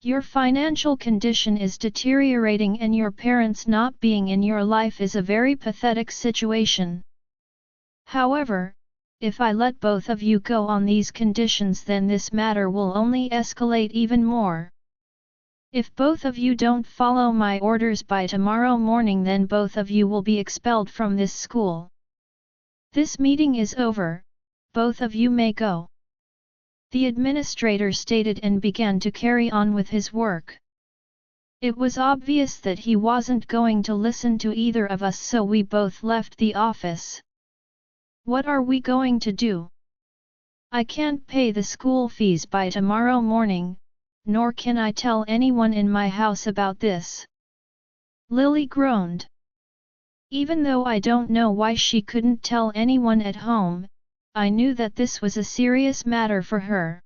Your financial condition is deteriorating and your parents not being in your life is a very pathetic situation. However, if I let both of you go on these conditions, then this matter will only escalate even more. If both of you don't follow my orders by tomorrow morning, then both of you will be expelled from this school. This meeting is over, both of you may go. The administrator stated and began to carry on with his work. It was obvious that he wasn't going to listen to either of us, so we both left the office. What are we going to do? I can't pay the school fees by tomorrow morning, nor can I tell anyone in my house about this. Lily groaned. Even though I don't know why she couldn't tell anyone at home, I knew that this was a serious matter for her.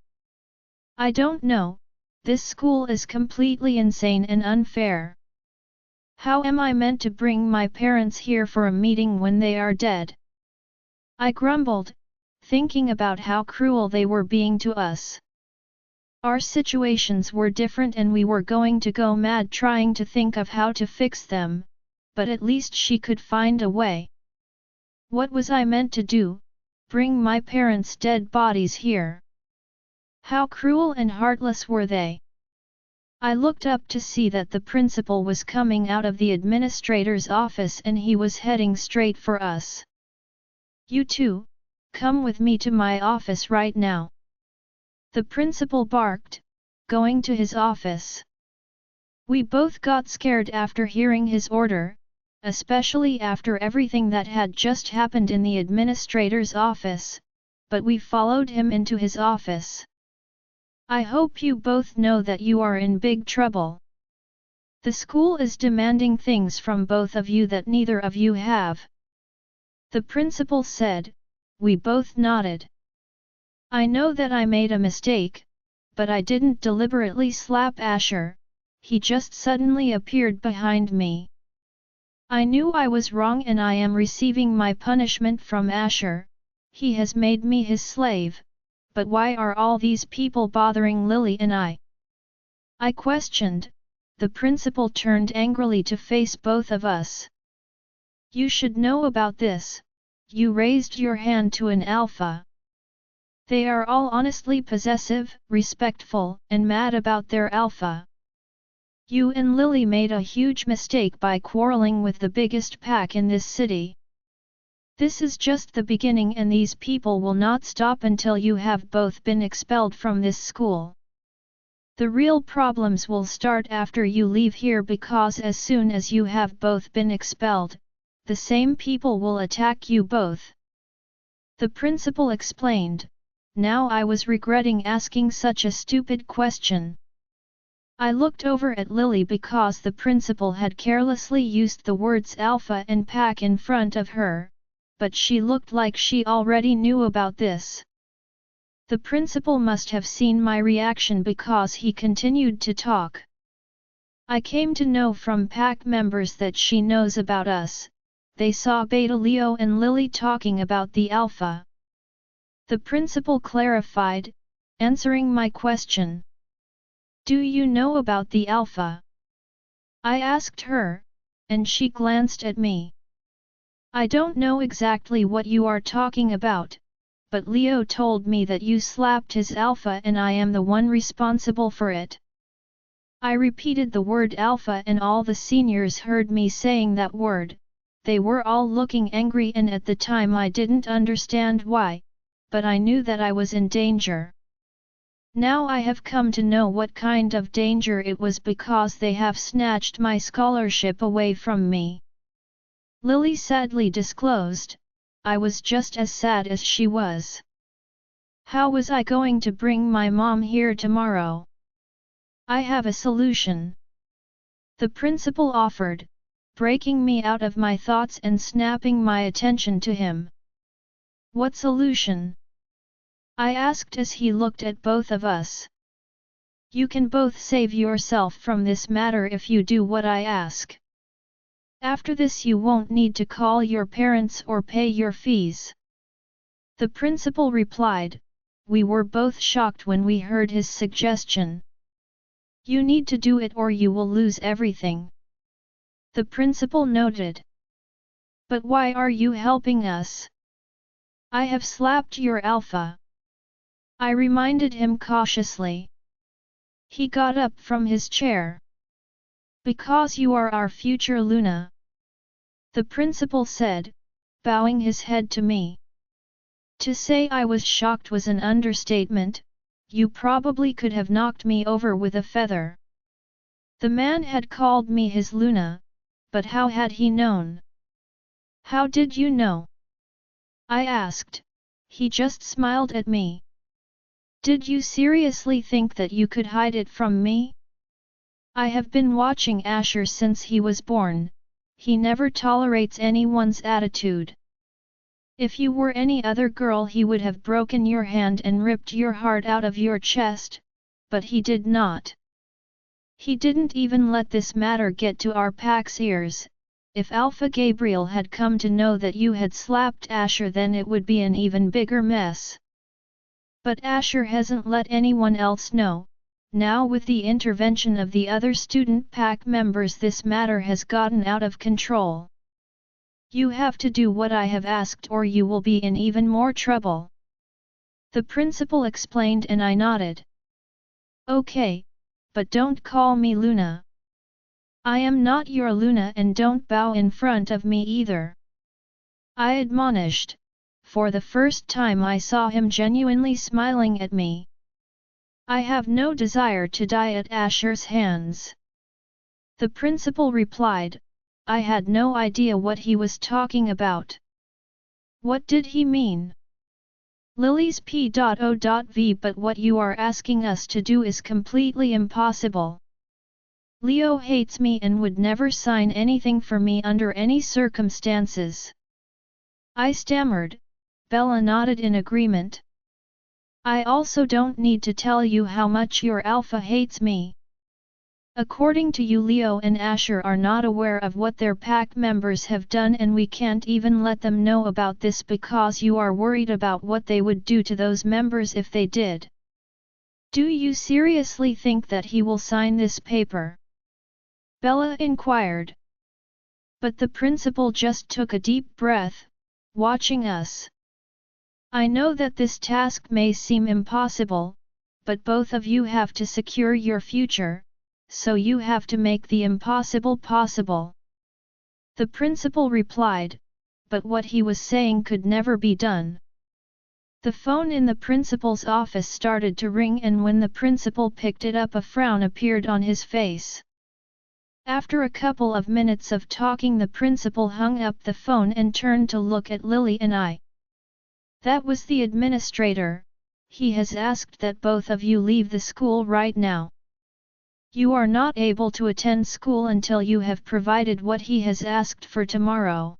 I don't know, this school is completely insane and unfair. How am I meant to bring my parents here for a meeting when they are dead? I grumbled, thinking about how cruel they were being to us. Our situations were different and we were going to go mad trying to think of how to fix them, but at least she could find a way. What was I meant to do? Bring my parents' dead bodies here? How cruel and heartless were they? I looked up to see that the principal was coming out of the administrator's office and he was heading straight for us. You two, come with me to my office right now. The principal barked, going to his office. We both got scared after hearing his order, especially after everything that had just happened in the administrator's office, but we followed him into his office. I hope you both know that you are in big trouble. The school is demanding things from both of you that neither of you have. The principal said. We both nodded. I know that I made a mistake, but I didn't deliberately slap Asher, he just suddenly appeared behind me. I knew I was wrong and I am receiving my punishment from Asher, he has made me his slave, but why are all these people bothering Lily and I? I questioned. The principal turned angrily to face both of us. You should know about this, you raised your hand to an alpha. They are all honestly possessive, respectful, and mad about their alpha. You and Lily made a huge mistake by quarreling with the biggest pack in this city. This is just the beginning and these people will not stop until you have both been expelled from this school. The real problems will start after you leave here because as soon as you have both been expelled, the same people will attack you both. The principal explained. Now I was regretting asking such a stupid question. I looked over at Lily because the principal had carelessly used the words alpha and pack in front of her, but she looked like she already knew about this. The principal must have seen my reaction because he continued to talk. I came to know from pack members that she knows about us. They saw Beta Leo and Lily talking about the Alpha. The principal clarified, answering my question. Do you know about the Alpha? I asked her, and she glanced at me. I don't know exactly what you are talking about, but Leo told me that you slapped his Alpha and I am the one responsible for it. I repeated the word Alpha and all the seniors heard me saying that word. They were all looking angry and at the time I didn't understand why, but I knew that I was in danger. Now I have come to know what kind of danger it was because they have snatched my scholarship away from me. Lily sadly disclosed, I was just as sad as she was. How was I going to bring my mom here tomorrow? I have a solution. The principal offered, breaking me out of my thoughts and snapping my attention to him. What solution? I asked as he looked at both of us. You can both save yourself from this matter if you do what I ask. After this you won't need to call your parents or pay your fees. The principal replied. We were both shocked when we heard his suggestion. You need to do it or you will lose everything. The principal noted. But why are you helping us? I have slapped your Alpha. I reminded him cautiously. He got up from his chair. Because you are our future Luna. The principal said, bowing his head to me. To say I was shocked was an understatement. You probably could have knocked me over with a feather. The man had called me his Luna, but how had he known? How did you know? I asked. He just smiled at me. Did you seriously think that you could hide it from me? I have been watching Asher since he was born. He never tolerates anyone's attitude. If you were any other girl he would have broken your hand and ripped your heart out of your chest, but he did not. He didn't even let this matter get to our pack's ears. If Alpha Gabriel had come to know that you had slapped Asher then it would be an even bigger mess. But Asher hasn't let anyone else know. Now with the intervention of the other student pack members this matter has gotten out of control. You have to do what I have asked or you will be in even more trouble. The principal explained and I nodded. Okay, but don't call me Luna. I am not your Luna and don't bow in front of me either. I admonished. For the first time I saw him genuinely smiling at me. I have no desire to die at Asher's hands. The principal replied. I had no idea what he was talking about. What did he mean? Lily's P.O.V. But what you are asking us to do is completely impossible. Leo hates me and would never sign anything for me under any circumstances. I stammered. Bella nodded in agreement. I also don't need to tell you how much your Alpha hates me. According to you Leo and Asher are not aware of what their pack members have done and we can't even let them know about this because you are worried about what they would do to those members if they did. Do you seriously think that he will sign this paper? Bella inquired. But the principal just took a deep breath, watching us. I know that this task may seem impossible, but both of you have to secure your future, so you have to make the impossible possible. The principal replied, but what he was saying could never be done. The phone in the principal's office started to ring and when the principal picked it up a frown appeared on his face. After a couple of minutes of talking the principal hung up the phone and turned to look at Lily and I. That was the administrator. He has asked that both of you leave the school right now. You are not able to attend school until you have provided what he has asked for tomorrow.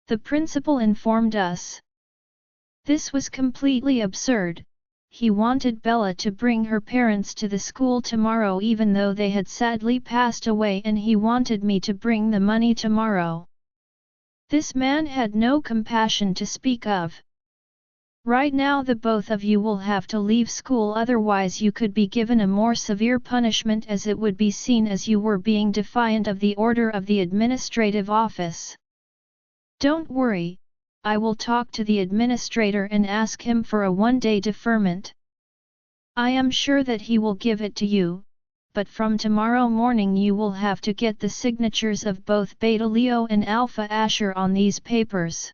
the principal informed us. This was completely absurd. He wanted Bella to bring her parents to the school tomorrow even though they had sadly passed away, and he wanted me to bring the money tomorrow. This man had no compassion to speak of. Right now the both of you will have to leave school, otherwise you could be given a more severe punishment, as it would be seen as you were being defiant of the order of the administrative office. Don't worry, I will talk to the administrator and ask him for a one-day deferment. I am sure that he will give it to you, but from tomorrow morning you will have to get the signatures of both Beta Leo and Alpha Asher on these papers.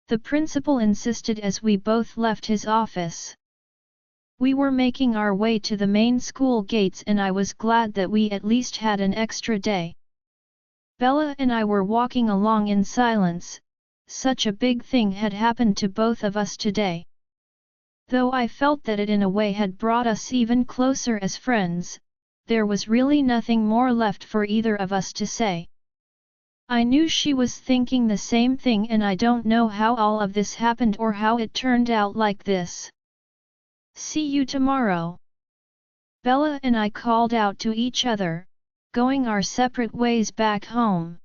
The principal insisted as we both left his office. We were making our way to the main school gates and I was glad that we at least had an extra day. Bella and I were walking along in silence. Such a big thing had happened to both of us today. Though I felt that it in a way had brought us even closer as friends, there was really nothing more left for either of us to say. I knew she was thinking the same thing, and I don't know how all of this happened or how it turned out like this. See you tomorrow. Bella and I called out to each other, going our separate ways back home.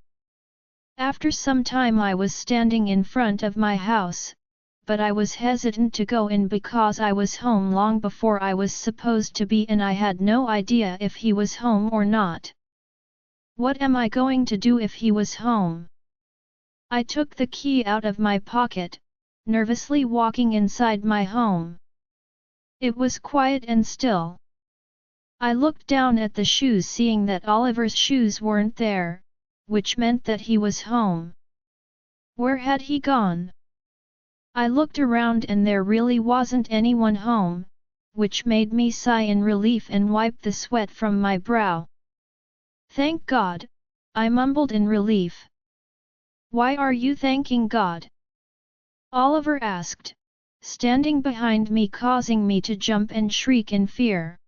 After some time I was standing in front of my house, but I was hesitant to go in because I was home long before I was supposed to be and I had no idea if he was home or not. What am I going to do if he was home? I took the key out of my pocket, nervously walking inside my home. It was quiet and still. I looked down at the shoes, seeing that Oliver's shoes weren't there, which meant that he was home. Where had he gone? I looked around and there really wasn't anyone home, which made me sigh in relief and wipe the sweat from my brow. Thank God, I mumbled in relief. Why are you thanking God? Oliver asked, standing behind me, causing me to jump and shriek in fear.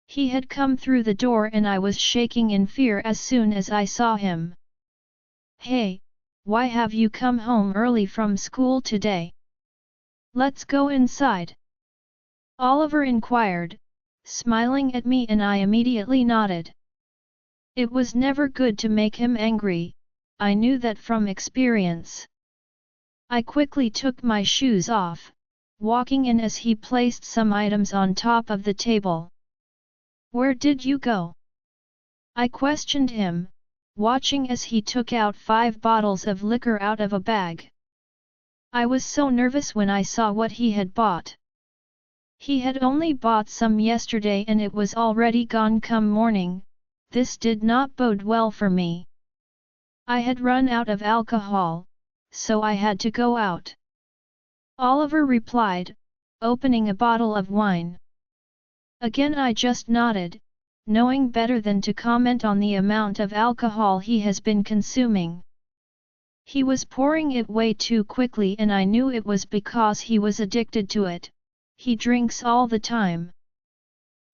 He had come through the door and I was shaking in fear as soon as I saw him. Hey, why have you come home early from school today? Let's go inside. Oliver inquired, smiling at me, and I immediately nodded. It was never good to make him angry, I knew that from experience. I quickly took my shoes off, walking in as he placed some items on top of the table. Where did you go? I questioned him, watching as he took out 5 bottles of liquor out of a bag. I was so nervous when I saw what he had bought. He had only bought some yesterday and it was already gone come morning. This did not bode well for me. I had run out of alcohol, so I had to go out. Oliver replied, opening a bottle of wine. Again I just nodded, knowing better than to comment on the amount of alcohol he has been consuming. He was pouring it way too quickly and I knew it was because he was addicted to it. He drinks all the time.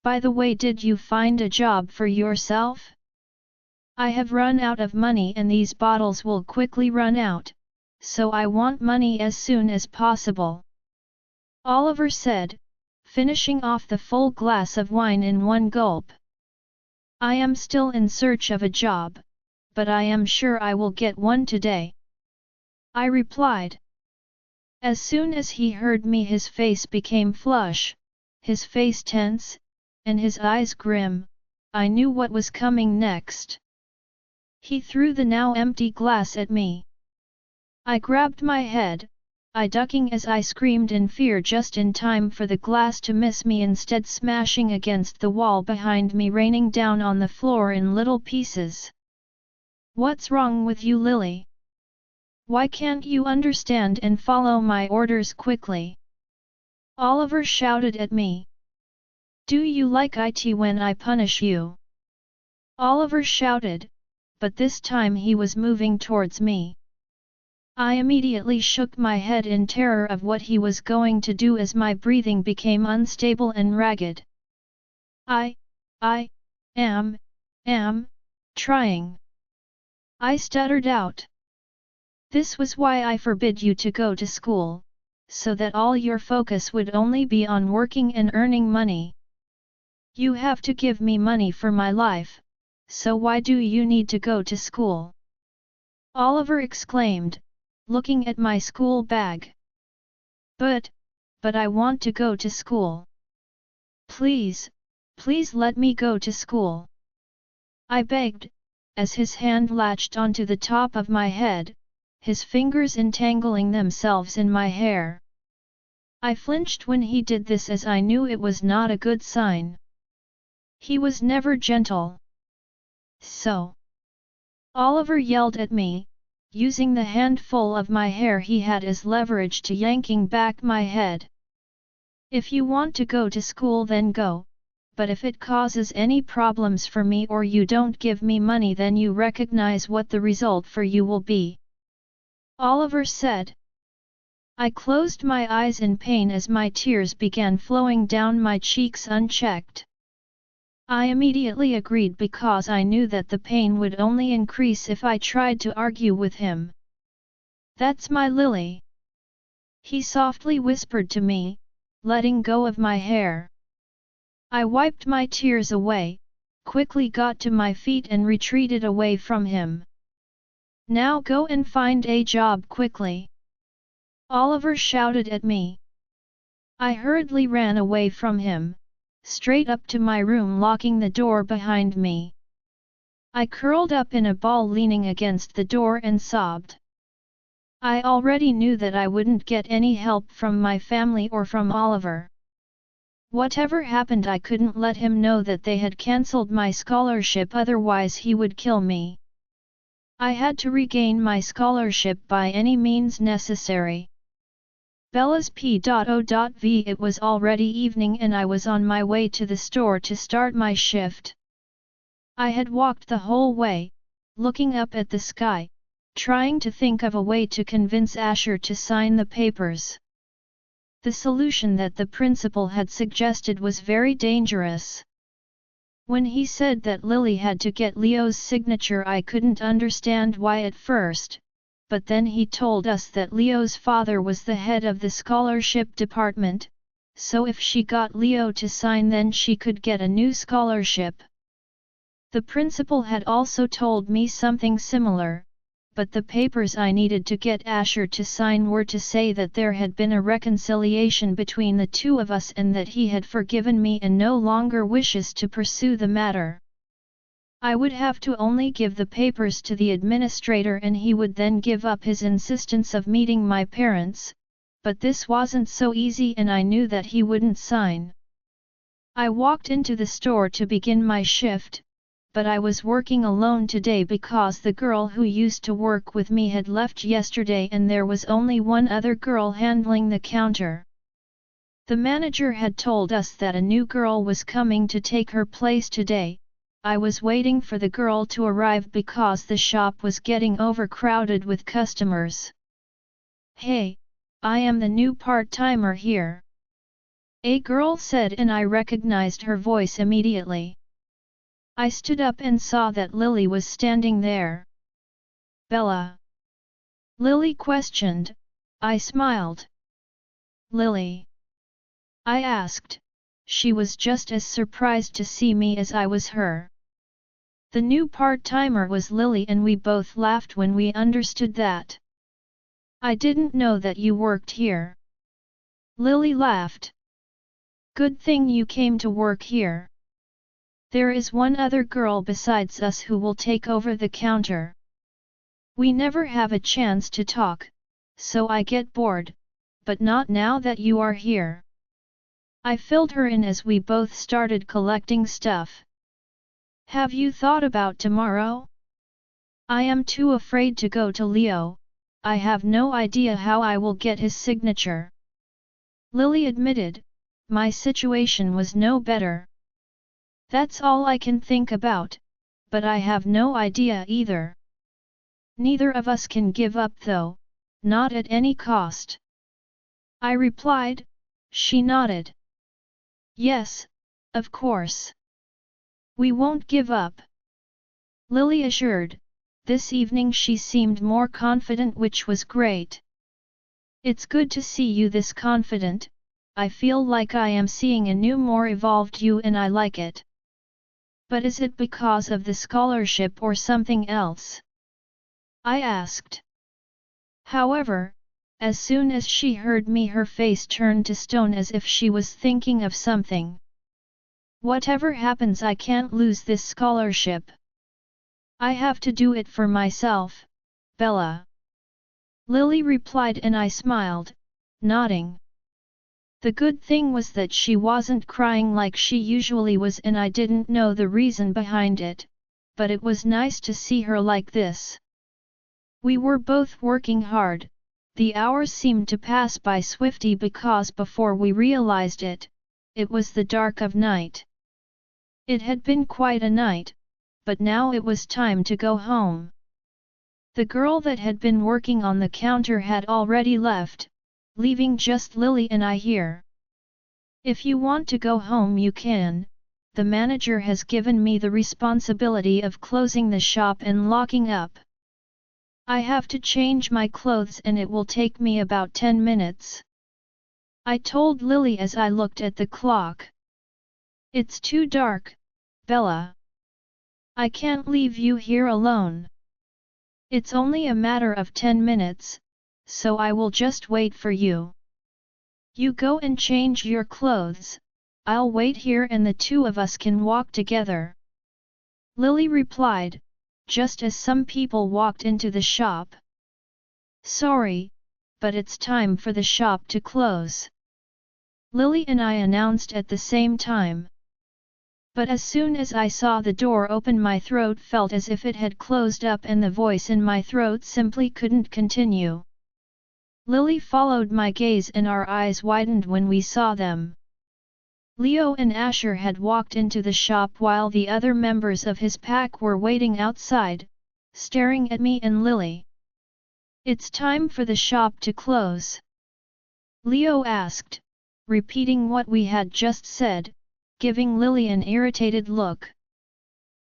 By the way, did you find a job for yourself? I have run out of money and these bottles will quickly run out, so I want money as soon as possible. Oliver said, finishing off the full glass of wine in one gulp. I am still in search of a job, but I am sure I will get one today. I replied. As soon as he heard me, his face became flush, his face tense, and his eyes grim. I knew what was coming next. He threw the now empty glass at me. I grabbed my head, I ducking as I screamed in fear just in time for the glass to miss me, instead smashing against the wall behind me, raining down on the floor in little pieces. What's wrong with you, Lily? Why can't you understand and follow my orders quickly? Oliver shouted at me. Do you like it when I punish you? Oliver shouted, but this time he was moving towards me. I immediately shook my head in terror of what he was going to do as my breathing became unstable and ragged. I am trying. I stuttered out. This was why I forbid you to go to school, so that all your focus would only be on working and earning money. You have to give me money for my life, so why do you need to go to school? Oliver exclaimed, looking at my school bag. But I want to go to school. Please, please let me go to school. I begged, as his hand latched onto the top of my head, his fingers entangling themselves in my hair. I flinched when he did this as I knew it was not a good sign. He was never gentle. So Oliver yelled at me, using the handful of my hair he had as leverage to yanking back my head. If you want to go to school then go, but if it causes any problems for me or you don't give me money then you recognize what the result for you will be. Oliver said. I closed my eyes in pain as my tears began flowing down my cheeks unchecked. I immediately agreed because I knew that the pain would only increase if I tried to argue with him. That's my Lily. He softly whispered to me, letting go of my hair. I wiped my tears away, quickly got to my feet and retreated away from him. Now go and find a job quickly. Oliver shouted at me. I hurriedly ran away from him, straight up to my room, locking the door behind me. I curled up in a ball leaning against the door and sobbed. I already knew that I wouldn't get any help from my family or from Oliver. Whatever happened, I couldn't let him know that they had cancelled my scholarship, otherwise he would kill me. I had to regain my scholarship by any means necessary. Bella's P.O.V. It was already evening and I was on my way to the store to start my shift. I had walked the whole way, looking up at the sky, trying to think of a way to convince Asher to sign the papers. The solution that the principal had suggested was very dangerous. When he said that Lily had to get Leo's signature, I couldn't understand why at first. But then he told us that Leo's father was the head of the scholarship department, so if she got Leo to sign then she could get a new scholarship. The principal had also told me something similar, but the papers I needed to get Asher to sign were to say that there had been a reconciliation between the two of us and that he had forgiven me and no longer wishes to pursue the matter. I would have to only give the papers to the administrator and he would then give up his insistence of meeting my parents, but this wasn't so easy and I knew that he wouldn't sign. I walked into the store to begin my shift, but I was working alone today because the girl who used to work with me had left yesterday and there was only one other girl handling the counter. The manager had told us that a new girl was coming to take her place today. I was waiting for the girl to arrive because the shop was getting overcrowded with customers. Hey, I am the new part-timer here. A girl said and I recognized her voice immediately. I stood up and saw that Lily was standing there. Bella? Lily questioned. I smiled. Lily? I asked. She was just as surprised to see me as I was her. The new part-timer was Lily and we both laughed when we understood that. I didn't know that you worked here. Lily laughed. Good thing you came to work here. There is one other girl besides us who will take over the counter. We never have a chance to talk, so I get bored, but not now that you are here. I filled her in as we both started collecting stuff. Have you thought about tomorrow? I am too afraid to go to Leo. I have no idea how I will get his signature. Lily admitted, my situation was no better. That's all I can think about, but I have no idea either. Neither of us can give up though, not at any cost. I replied. She nodded. Yes, of course. We won't give up. Lily assured, this evening she seemed more confident, which was great. It's good to see you this confident. I feel like I am seeing a new, more evolved you, and I like it. But is it because of the scholarship or something else? I asked. However, as soon as she heard me, her face turned to stone as if she was thinking of something. Whatever happens, I can't lose this scholarship. I have to do it for myself, Bella. Lily replied, and I smiled, nodding. The good thing was that she wasn't crying like she usually was, and I didn't know the reason behind it, but it was nice to see her like this. We were both working hard. The hours seemed to pass by swiftly because before we realized it, it was the dark of night. It had been quite a night, but now it was time to go home. The girl that had been working on the counter had already left, leaving just Lily and I here. If you want to go home you can, the manager has given me the responsibility of closing the shop and locking up. I have to change my clothes and it will take me about 10 minutes. I told Lily as I looked at the clock. It's too dark, Bella. I can't leave you here alone. It's only a matter of 10 minutes, so I will just wait for you. You go and change your clothes, I'll wait here and the two of us can walk together. Lily replied, just as some people walked into the shop. Sorry, but it's time for the shop to close. Lily and I announced at the same time. But as soon as I saw the door open, my throat felt as if it had closed up and the voice in my throat simply couldn't continue. Lily followed my gaze and our eyes widened when we saw them. Leo and Asher had walked into the shop while the other members of his pack were waiting outside, staring at me and Lily. It's time for the shop to close? Leo asked, repeating what we had just said, giving Lily an irritated look.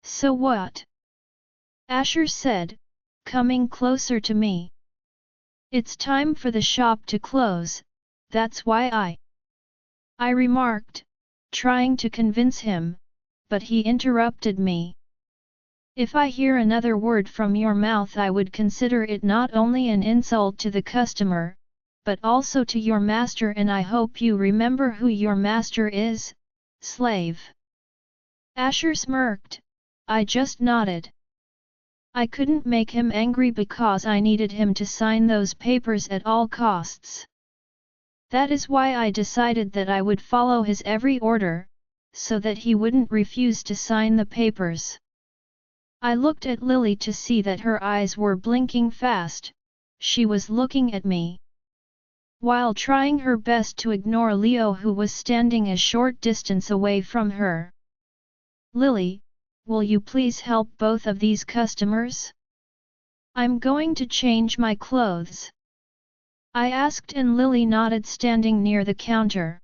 So what? Asher said, coming closer to me. It's time for the shop to close, that's why I remarked, trying to convince him, but he interrupted me. If I hear another word from your mouth I would consider it not only an insult to the customer, but also to your master, and I hope you remember who your master is, slave. Asher smirked, I just nodded. I couldn't make him angry because I needed him to sign those papers at all costs. That is why I decided that I would follow his every order, so that he wouldn't refuse to sign the papers. I looked at Lily to see that her eyes were blinking fast. She was looking at me, while trying her best to ignore Leo, who was standing a short distance away from her. Lily, will you please help both of these customers? I'm going to change my clothes. I asked and Lily nodded, standing near the counter.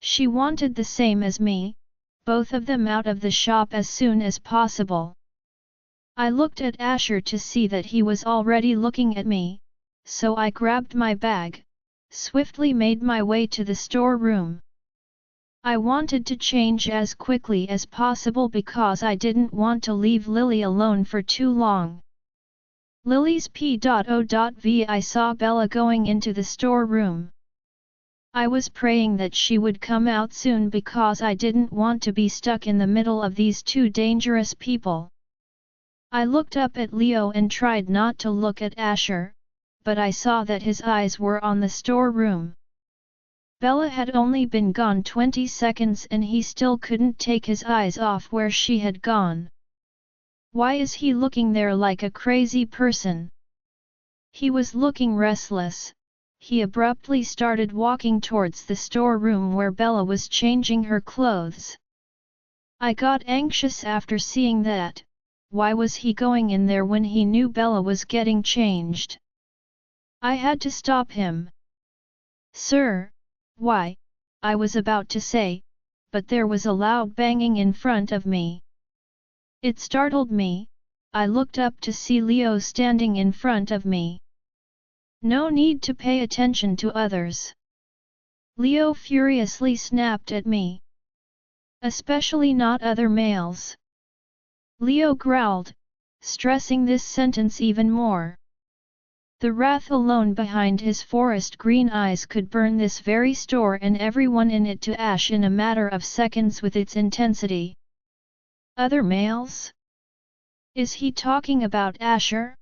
She wanted the same as me, both of them out of the shop as soon as possible. I looked at Asher to see that he was already looking at me, so I grabbed my bag, swiftly made my way to the storeroom. I wanted to change as quickly as possible because I didn't want to leave Lily alone for too long. Lily's P.O.V. I saw Bella going into the storeroom. I was praying that she would come out soon because I didn't want to be stuck in the middle of these two dangerous people. I looked up at Leo and tried not to look at Asher, but I saw that his eyes were on the storeroom. Bella had only been gone 20 seconds and he still couldn't take his eyes off where she had gone. Why is he looking there like a crazy person? He was looking restless. He abruptly started walking towards the storeroom where Bella was changing her clothes. I got anxious after seeing that. Why was he going in there when he knew Bella was getting changed? I had to stop him. Sir, why? I was about to say, but there was a loud banging in front of me. It startled me. I looked up to see Leo standing in front of me. No need to pay attention to others. Leo furiously snapped at me. Especially not other males. Leo growled, stressing this sentence even more. The wrath alone behind his forest green eyes could burn this very store and everyone in it to ash in a matter of seconds with its intensity. Other males? Is he talking about Asher?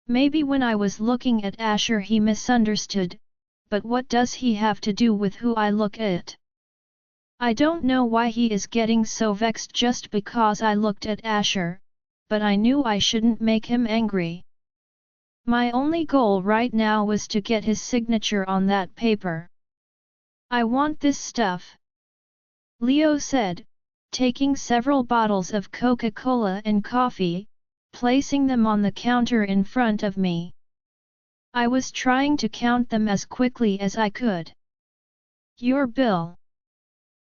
Maybe when I was looking at Asher he misunderstood, but what does he have to do with who I look at? I don't know why he is getting so vexed just because I looked at Asher, but I knew I shouldn't make him angry. My only goal right now was to get his signature on that paper. I want this stuff, Leo said, taking several bottles of Coca-Cola and coffee, placing them on the counter in front of me. I was trying to count them as quickly as I could. Your bill,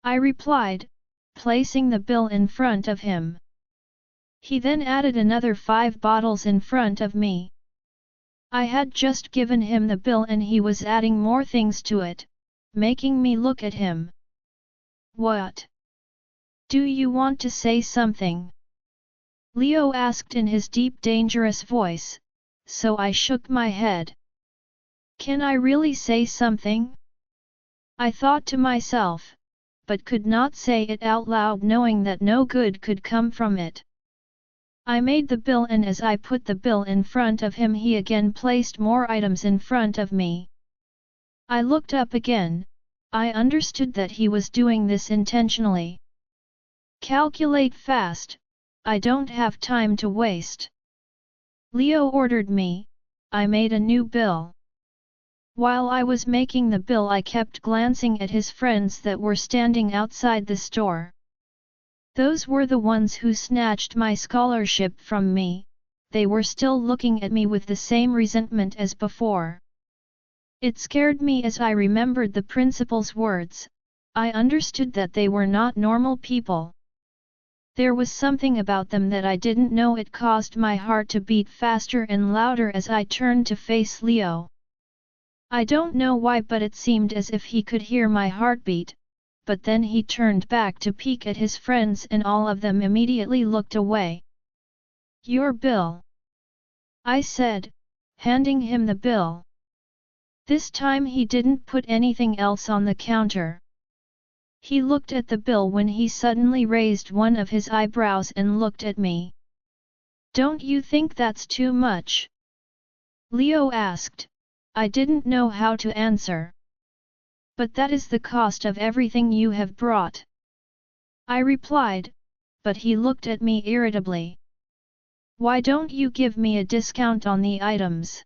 I replied, placing the bill in front of him. He then added another 5 bottles in front of me. I had just given him the bill and he was adding more things to it, making me look at him. What? Do you want to say something? Leo asked in his deep dangerous voice, so I shook my head. Can I really say something? I thought to myself, but could not say it out loud knowing that no good could come from it. I made the bill and as I put the bill in front of him he again placed more items in front of me. I looked up again, I understood that he was doing this intentionally. Calculate fast, I don't have time to waste. Leo ordered me, I made a new bill. While I was making the bill I kept glancing at his friends that were standing outside the store. Those were the ones who snatched my scholarship from me, they were still looking at me with the same resentment as before. It scared me as I remembered the principal's words, I understood that they were not normal people. There was something about them that I didn't know. It caused my heart to beat faster and louder as I turned to face Leo. I don't know why but it seemed as if he could hear my heartbeat. But then he turned back to peek at his friends and all of them immediately looked away. Your bill, I said, handing him the bill. This time he didn't put anything else on the counter. He looked at the bill when he suddenly raised one of his eyebrows and looked at me. Don't you think that's too much? Leo asked. I didn't know how to answer. But that is the cost of everything you have brought. I replied, but he looked at me irritably. Why don't you give me a discount on the items?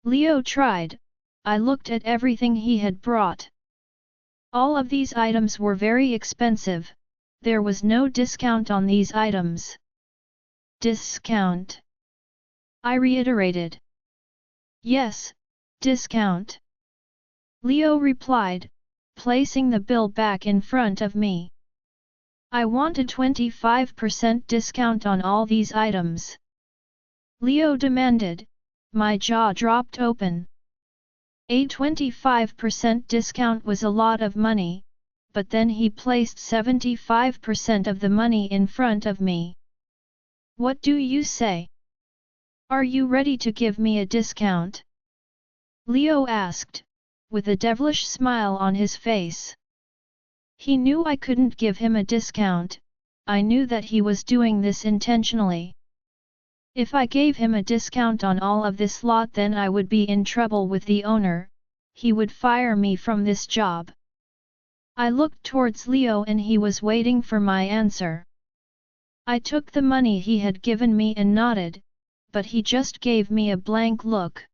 Leo tried, I looked at everything he had brought. All of these items were very expensive, there was no discount on these items. Discount? I reiterated. Yes, discount. Leo replied, placing the bill back in front of me. I want a 25% discount on all these items. Leo demanded, my jaw dropped open. A 25% discount was a lot of money, but then he placed 75% of the money in front of me. What do you say? Are you ready to give me a discount? Leo asked, with a devilish smile on his face. He knew I couldn't give him a discount, I knew that he was doing this intentionally. If I gave him a discount on all of this lot then I would be in trouble with the owner, he would fire me from this job. I looked towards Leo and he was waiting for my answer. I took the money he had given me and nodded, but he just gave me a blank look.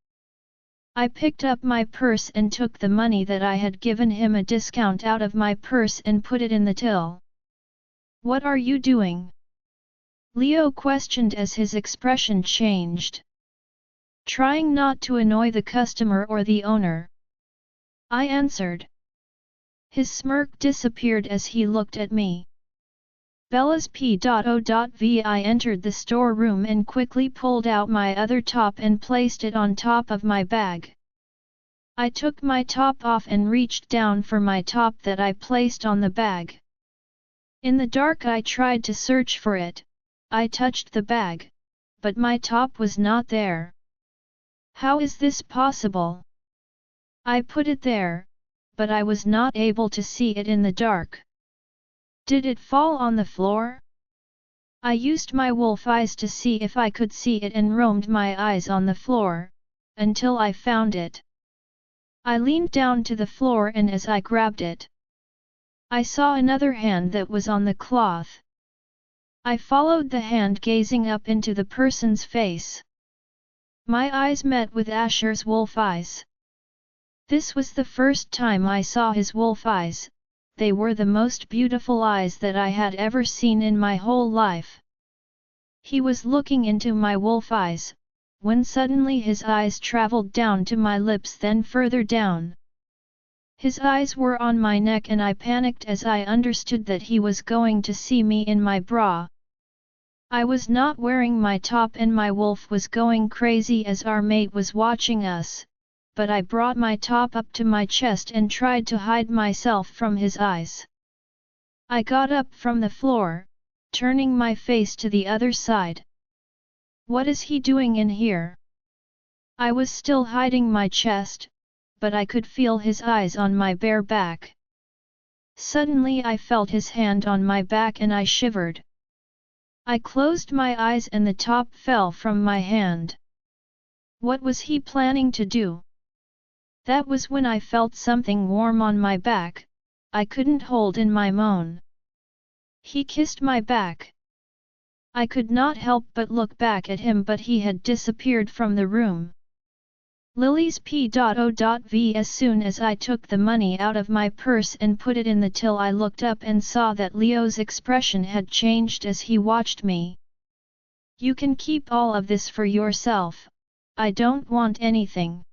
I picked up my purse and took the money that I had given him a discount out of my purse and put it in the till. What are you doing? Leo questioned as his expression changed. Trying not to annoy the customer or the owner. I answered. His smirk disappeared as he looked at me. Bella's P.O.V. I entered the storeroom and quickly pulled out my other top and placed it on top of my bag. I took my top off and reached down for my top that I placed on the bag. In the dark I tried to search for it. I touched the bag, but my top was not there. How is this possible? I put it there, but I was not able to see it in the dark. Did it fall on the floor? I used my wolf eyes to see if I could see it and roamed my eyes on the floor, until I found it. I leaned down to the floor and as I grabbed it, I saw another hand that was on the cloth. I followed the hand gazing up into the person's face. My eyes met with Asher's wolf eyes. This was the first time I saw his wolf eyes. They were the most beautiful eyes that I had ever seen in my whole life. He was looking into my wolf eyes, when suddenly his eyes traveled down to my lips, then further down. His eyes were on my neck and I panicked as I understood that he was going to see me in my bra. I was not wearing my top and my wolf was going crazy as our mate was watching us, but I brought my top up to my chest and tried to hide myself from his eyes. I got up from the floor, turning my face to the other side. What is he doing in here? I was still hiding my chest, but I could feel his eyes on my bare back. Suddenly I felt his hand on my back and I shivered. I closed my eyes and the top fell from my hand. What was he planning to do? That was when I felt something warm on my back. I couldn't hold in my moan. He kissed my back. I could not help but look back at him, but he had disappeared from the room. Lily's P.O.V. As soon as I took the money out of my purse and put it in the till, I looked up and saw that Leo's expression had changed as he watched me. You can keep all of this for yourself. I don't want anything,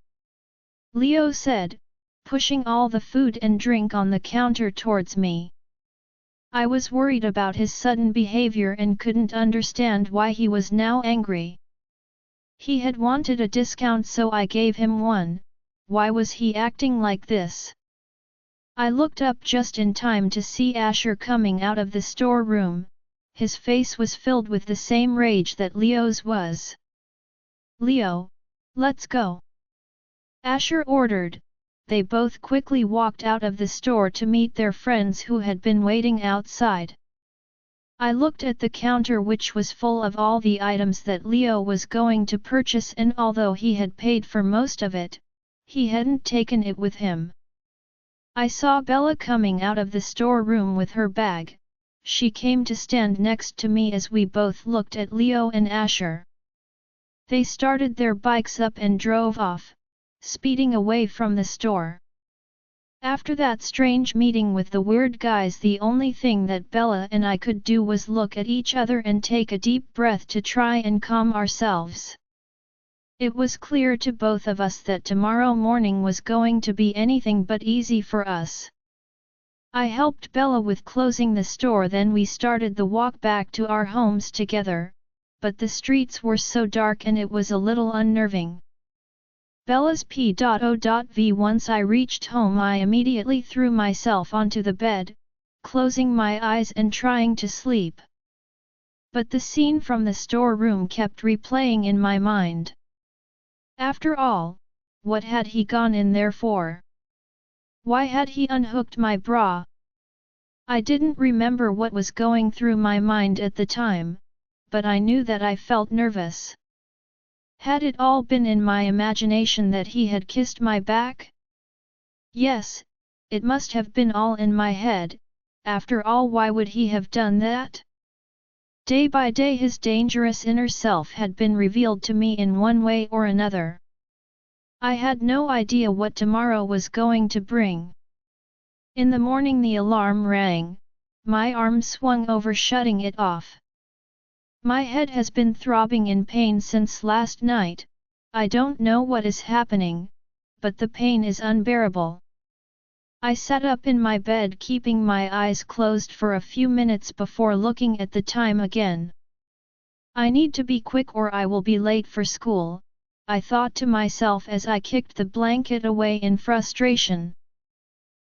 Leo said, pushing all the food and drink on the counter towards me. I was worried about his sudden behavior and couldn't understand why he was now angry. He had wanted a discount, so I gave him one. Why was he acting like this? I looked up just in time to see Asher coming out of the storeroom. His face was filled with the same rage that Leo's was. Leo, let's go, Asher ordered. They both quickly walked out of the store to meet their friends who had been waiting outside. I looked at the counter, which was full of all the items that Leo was going to purchase, and although he had paid for most of it, he hadn't taken it with him. I saw Bella coming out of the storeroom with her bag. She came to stand next to me as we both looked at Leo and Asher. They started their bikes up and drove off, speeding away from the store. After that strange meeting with the weird guys, the only thing that Bella and I could do was look at each other and take a deep breath to try and calm ourselves. It was clear to both of us that tomorrow morning was going to be anything but easy for us. I helped Bella with closing the store, then we started the walk back to our homes together, but the streets were so dark and it was a little unnerving. Bella's P.O.V. Once I reached home, I immediately threw myself onto the bed, closing my eyes and trying to sleep. But the scene from the storeroom kept replaying in my mind. After all, what had he gone in there for? Why had he unhooked my bra? I didn't remember what was going through my mind at the time, but I knew that I felt nervous. Had it all been in my imagination that he had kissed my back? Yes, it must have been all in my head. After all, why would he have done that? Day by day his dangerous inner self had been revealed to me in one way or another. I had no idea what tomorrow was going to bring. In the morning the alarm rang. My arm swung over, shutting it off. My head has been throbbing in pain since last night. I don't know what is happening, but the pain is unbearable. I sat up in my bed keeping my eyes closed for a few minutes before looking at the time again. I need to be quick or I will be late for school, I thought to myself as I kicked the blanket away in frustration.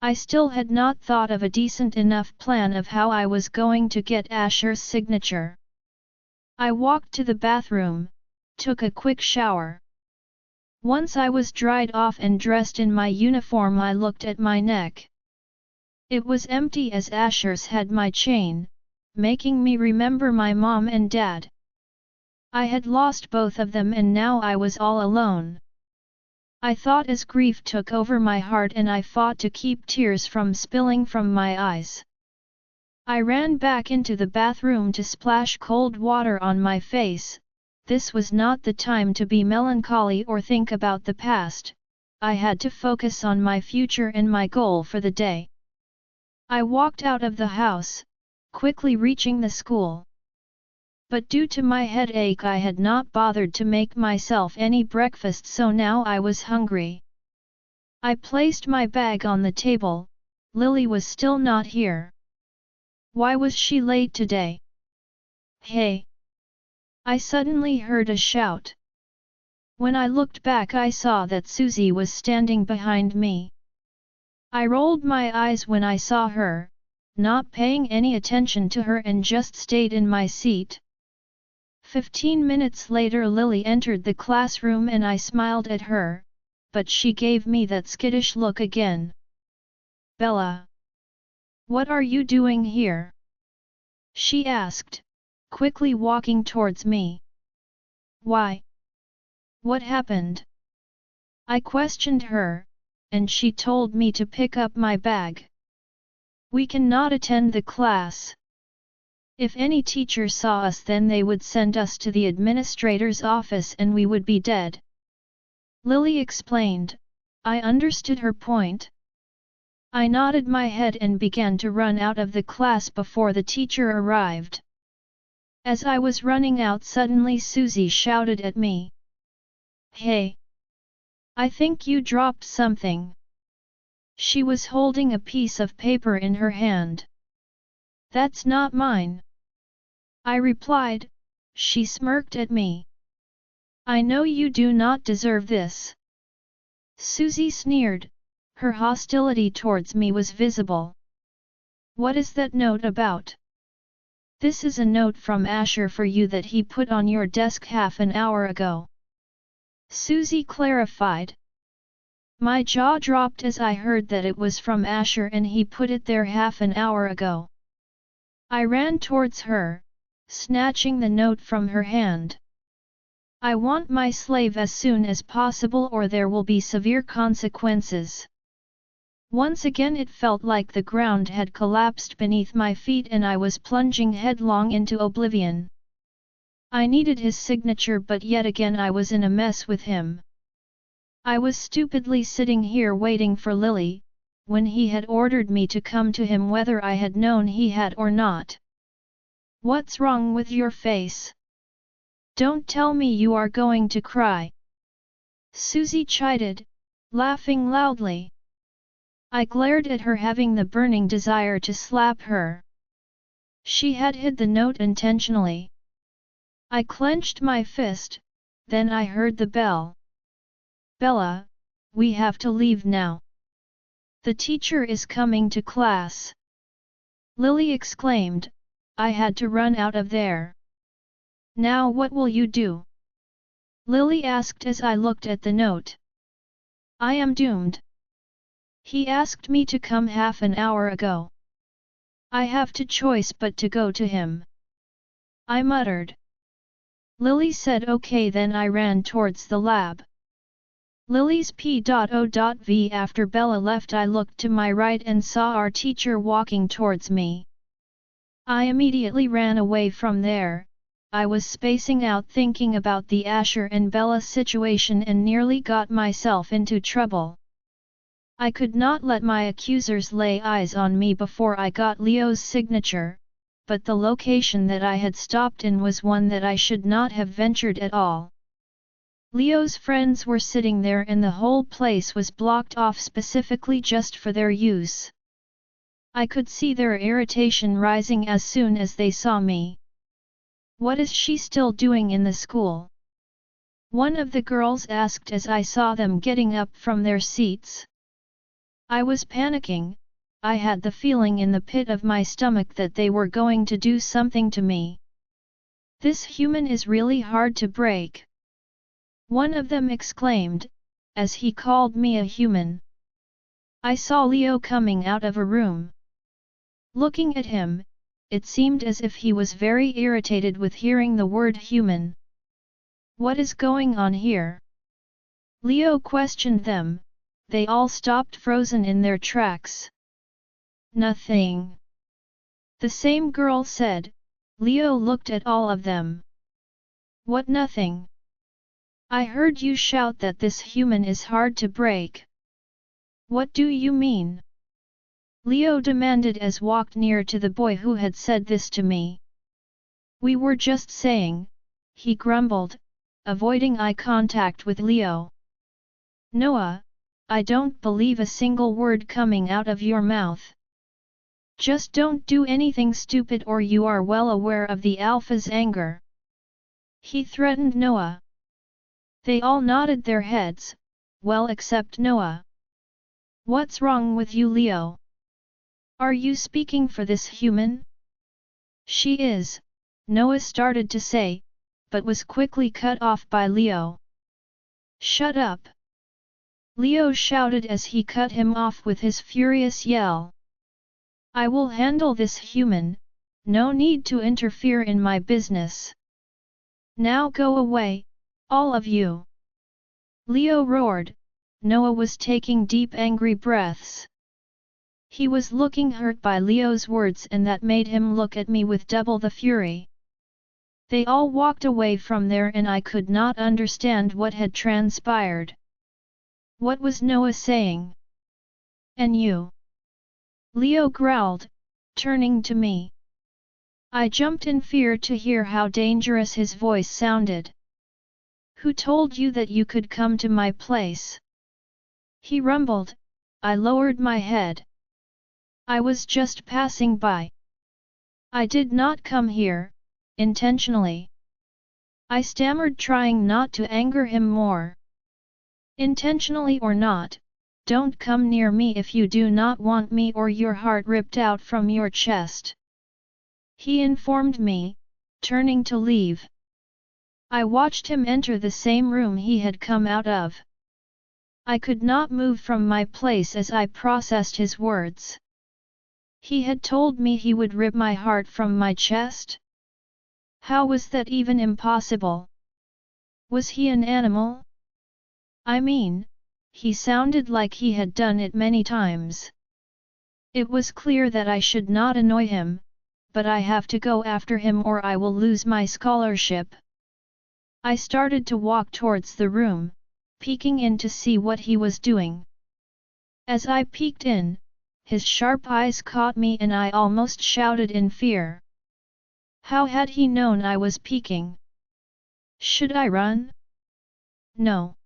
I still had not thought of a decent enough plan of how I was going to get Asher's signature. I walked to the bathroom, took a quick shower. Once I was dried off and dressed in my uniform, I looked at my neck. It was empty as Asher's had my chain, making me remember my mom and dad. I had lost both of them and now I was all alone. I thought as grief took over my heart and I fought to keep tears from spilling from my eyes. I ran back into the bathroom to splash cold water on my face. This was not the time to be melancholy or think about the past, I had to focus on my future and my goal for the day. I walked out of the house, quickly reaching the school. But due to my headache I had not bothered to make myself any breakfast, so now I was hungry. I placed my bag on the table. Lily was still not here. Why was she late today? Hey! I suddenly heard a shout. When I looked back I saw that Susie was standing behind me. I rolled my eyes when I saw her, not paying any attention to her and just stayed in my seat. 15 minutes later Lily entered the classroom and I smiled at her, but she gave me that skittish look again. Bella! What are you doing here? She asked, quickly walking towards me. Why? What happened? I questioned her, and she told me to pick up my bag. We cannot attend the class. If any teacher saw us then they would send us to the administrator's office and we would be dead. Lily explained. I understood her point. I nodded my head and began to run out of the class before the teacher arrived. As I was running out suddenly Susie shouted at me. Hey! I think you dropped something. She was holding a piece of paper in her hand. That's not mine. I replied. She smirked at me. I know you do not deserve this. Susie sneered. Her hostility towards me was visible. What is that note about? This is a note from Asher for you that he put on your desk half an hour ago. Susie clarified. My jaw dropped as I heard that it was from Asher and he put it there half an hour ago. I ran towards her, snatching the note from her hand. I want my slave as soon as possible or there will be severe consequences. Once again it felt like the ground had collapsed beneath my feet and I was plunging headlong into oblivion. I needed his signature but yet again I was in a mess with him. I was stupidly sitting here waiting for Lily, when he had ordered me to come to him whether I had known he had or not. What's wrong with your face? Don't tell me you are going to cry. Susie chided, laughing loudly. I glared at her having the burning desire to slap her. She had hid the note intentionally. I clenched my fist, then I heard the bell. Bella, we have to leave now. The teacher is coming to class. Lily exclaimed. I had to run out of there. Now what will you do? Lily asked as I looked at the note. I am doomed. He asked me to come half an hour ago. I have to choice but to go to him. I muttered. Lily said okay, then I ran towards the lab. Lily's P.O.V. After Bella left I looked to my right and saw our teacher walking towards me. I immediately ran away from there. I was spacing out thinking about the Asher and Bella situation and nearly got myself into trouble. I could not let my accusers lay eyes on me before I got Leo's signature, but the location that I had stopped in was one that I should not have ventured at all. Leo's friends were sitting there and the whole place was blocked off specifically just for their use. I could see their irritation rising as soon as they saw me. What is she still doing in the school? One of the girls asked as I saw them getting up from their seats. I was panicking. I had the feeling in the pit of my stomach that they were going to do something to me. This human is really hard to break. One of them exclaimed, as he called me a human. I saw Leo coming out of a room. Looking at him, it seemed as if he was very irritated with hearing the word human. What is going on here? Leo questioned them. They all stopped frozen in their tracks. Nothing. The same girl said. Leo looked at all of them. What nothing? I heard you shout that this human is hard to break. What do you mean? Leo demanded as walked near to the boy who had said this to me. We were just saying, he grumbled, avoiding eye contact with Leo. Noah, I don't believe a single word coming out of your mouth. Just don't do anything stupid or you are well aware of the alpha's anger. He threatened Noah. They all nodded their heads, well except Noah. What's wrong with you, Leo? Are you speaking for this human? She is, Noah started to say, but was quickly cut off by Leo. Shut up! Leo shouted as he cut him off with his furious yell. I will handle this human, no need to interfere in my business. Now go away, all of you! Leo roared. Noah was taking deep angry breaths. He was looking hurt by Leo's words and that made him look at me with double the fury. They all walked away from there and I could not understand what had transpired. What was Noah saying? And you? Leo growled, turning to me. I jumped in fear to hear how dangerous his voice sounded. Who told you that you could come to my place? He rumbled. I lowered my head. I was just passing by. I did not come here, intentionally. I stammered, trying not to anger him more. Intentionally or not, don't come near me if you do not want me or your heart ripped out from your chest. He informed me, turning to leave. I watched him enter the same room he had come out of. I could not move from my place as I processed his words. He had told me he would rip my heart from my chest? How was that even impossible? Was he an animal? I mean, he sounded like he had done it many times. It was clear that I should not annoy him, but I have to go after him or I will lose my scholarship. I started to walk towards the room, peeking in to see what he was doing. As I peeked in, his sharp eyes caught me and I almost shouted in fear. How had he known I was peeking? Should I run? No.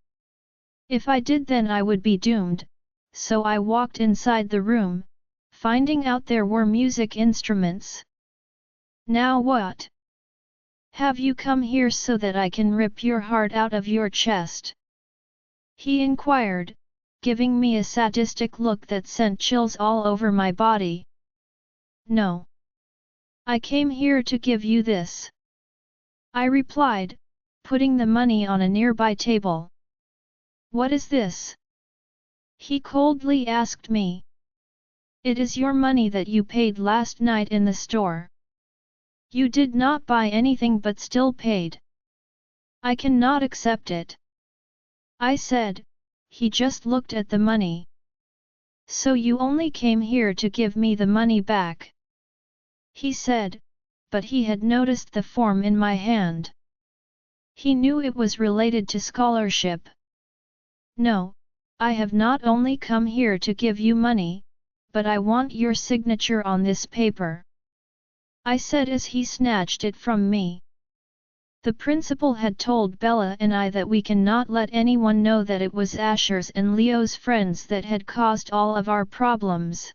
If I did then I would be doomed, so I walked inside the room, finding out there were music instruments. Now what? Have you come here so that I can rip your heart out of your chest? He inquired, giving me a sadistic look that sent chills all over my body. No. I came here to give you this. I replied, putting the money on a nearby table. What is this? He coldly asked me. It is your money that you paid last night in the store. You did not buy anything but still paid. I cannot accept it. I said. He just looked at the money. So you only came here to give me the money back? He said, but he had noticed the form in my hand. He knew it was related to scholarship. No, I have not only come here to give you money, but I want your signature on this paper. I said as he snatched it from me. The principal had told Bella and I that we cannot let anyone know that it was Asher's and Leo's friends that had caused all of our problems.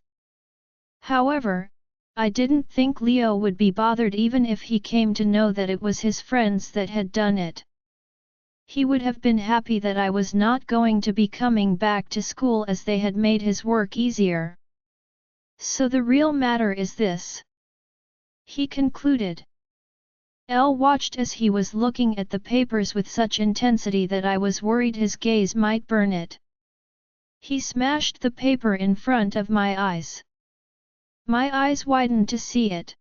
However, I didn't think Leo would be bothered even if he came to know that it was his friends that had done it. He would have been happy that I was not going to be coming back to school as they had made his work easier. So the real matter is this, he concluded. Elle watched as he was looking at the papers with such intensity that I was worried his gaze might burn it. He smashed the paper in front of my eyes. My eyes widened to see it.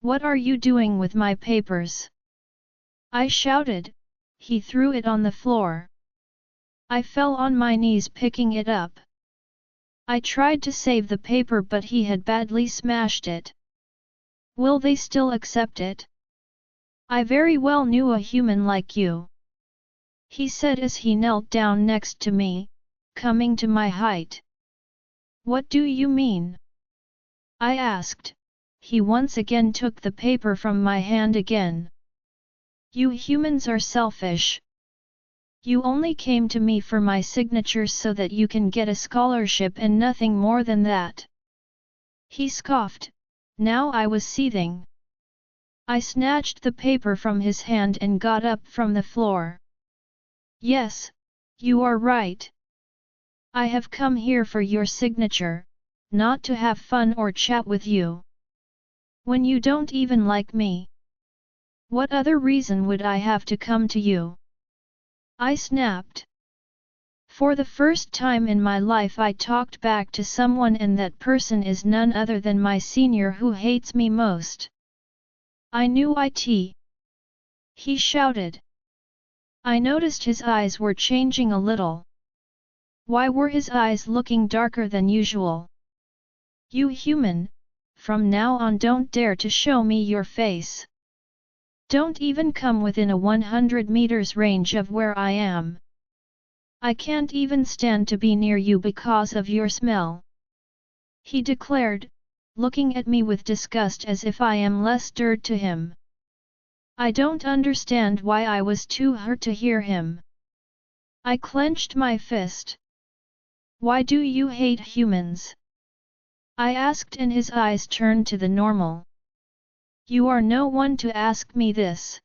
"What are you doing with my papers?" I shouted. He threw it on the floor. I fell on my knees picking it up. I tried to save the paper but he had badly smashed it. "Will they still accept it? I very well knew a human like you," he said as he knelt down next to me, coming to my height. "What do you mean?" I asked. He once again took the paper from my hand again. "You humans are selfish. You only came to me for my signature so that you can get a scholarship and nothing more than that." He scoffed. Now I was seething. I snatched the paper from his hand and got up from the floor. "Yes, you are right. I have come here for your signature, not to have fun or chat with you. When you don't even like me, what other reason would I have to come to you?" I snapped. For the first time in my life I talked back to someone and that person is none other than my senior who hates me most. "I knew it!" he shouted. I noticed his eyes were changing a little. Why were his eyes looking darker than usual? "You human, from now on don't dare to show me your face. Don't even come within a 100 meters range of where I am. I can't even stand to be near you because of your smell," he declared, looking at me with disgust as if I am less dirt to him. I don't understand why I was too hurt to hear him. I clenched my fist. "Why do you hate humans?" I asked and his eyes turned to the normal. "You are no one to ask me this.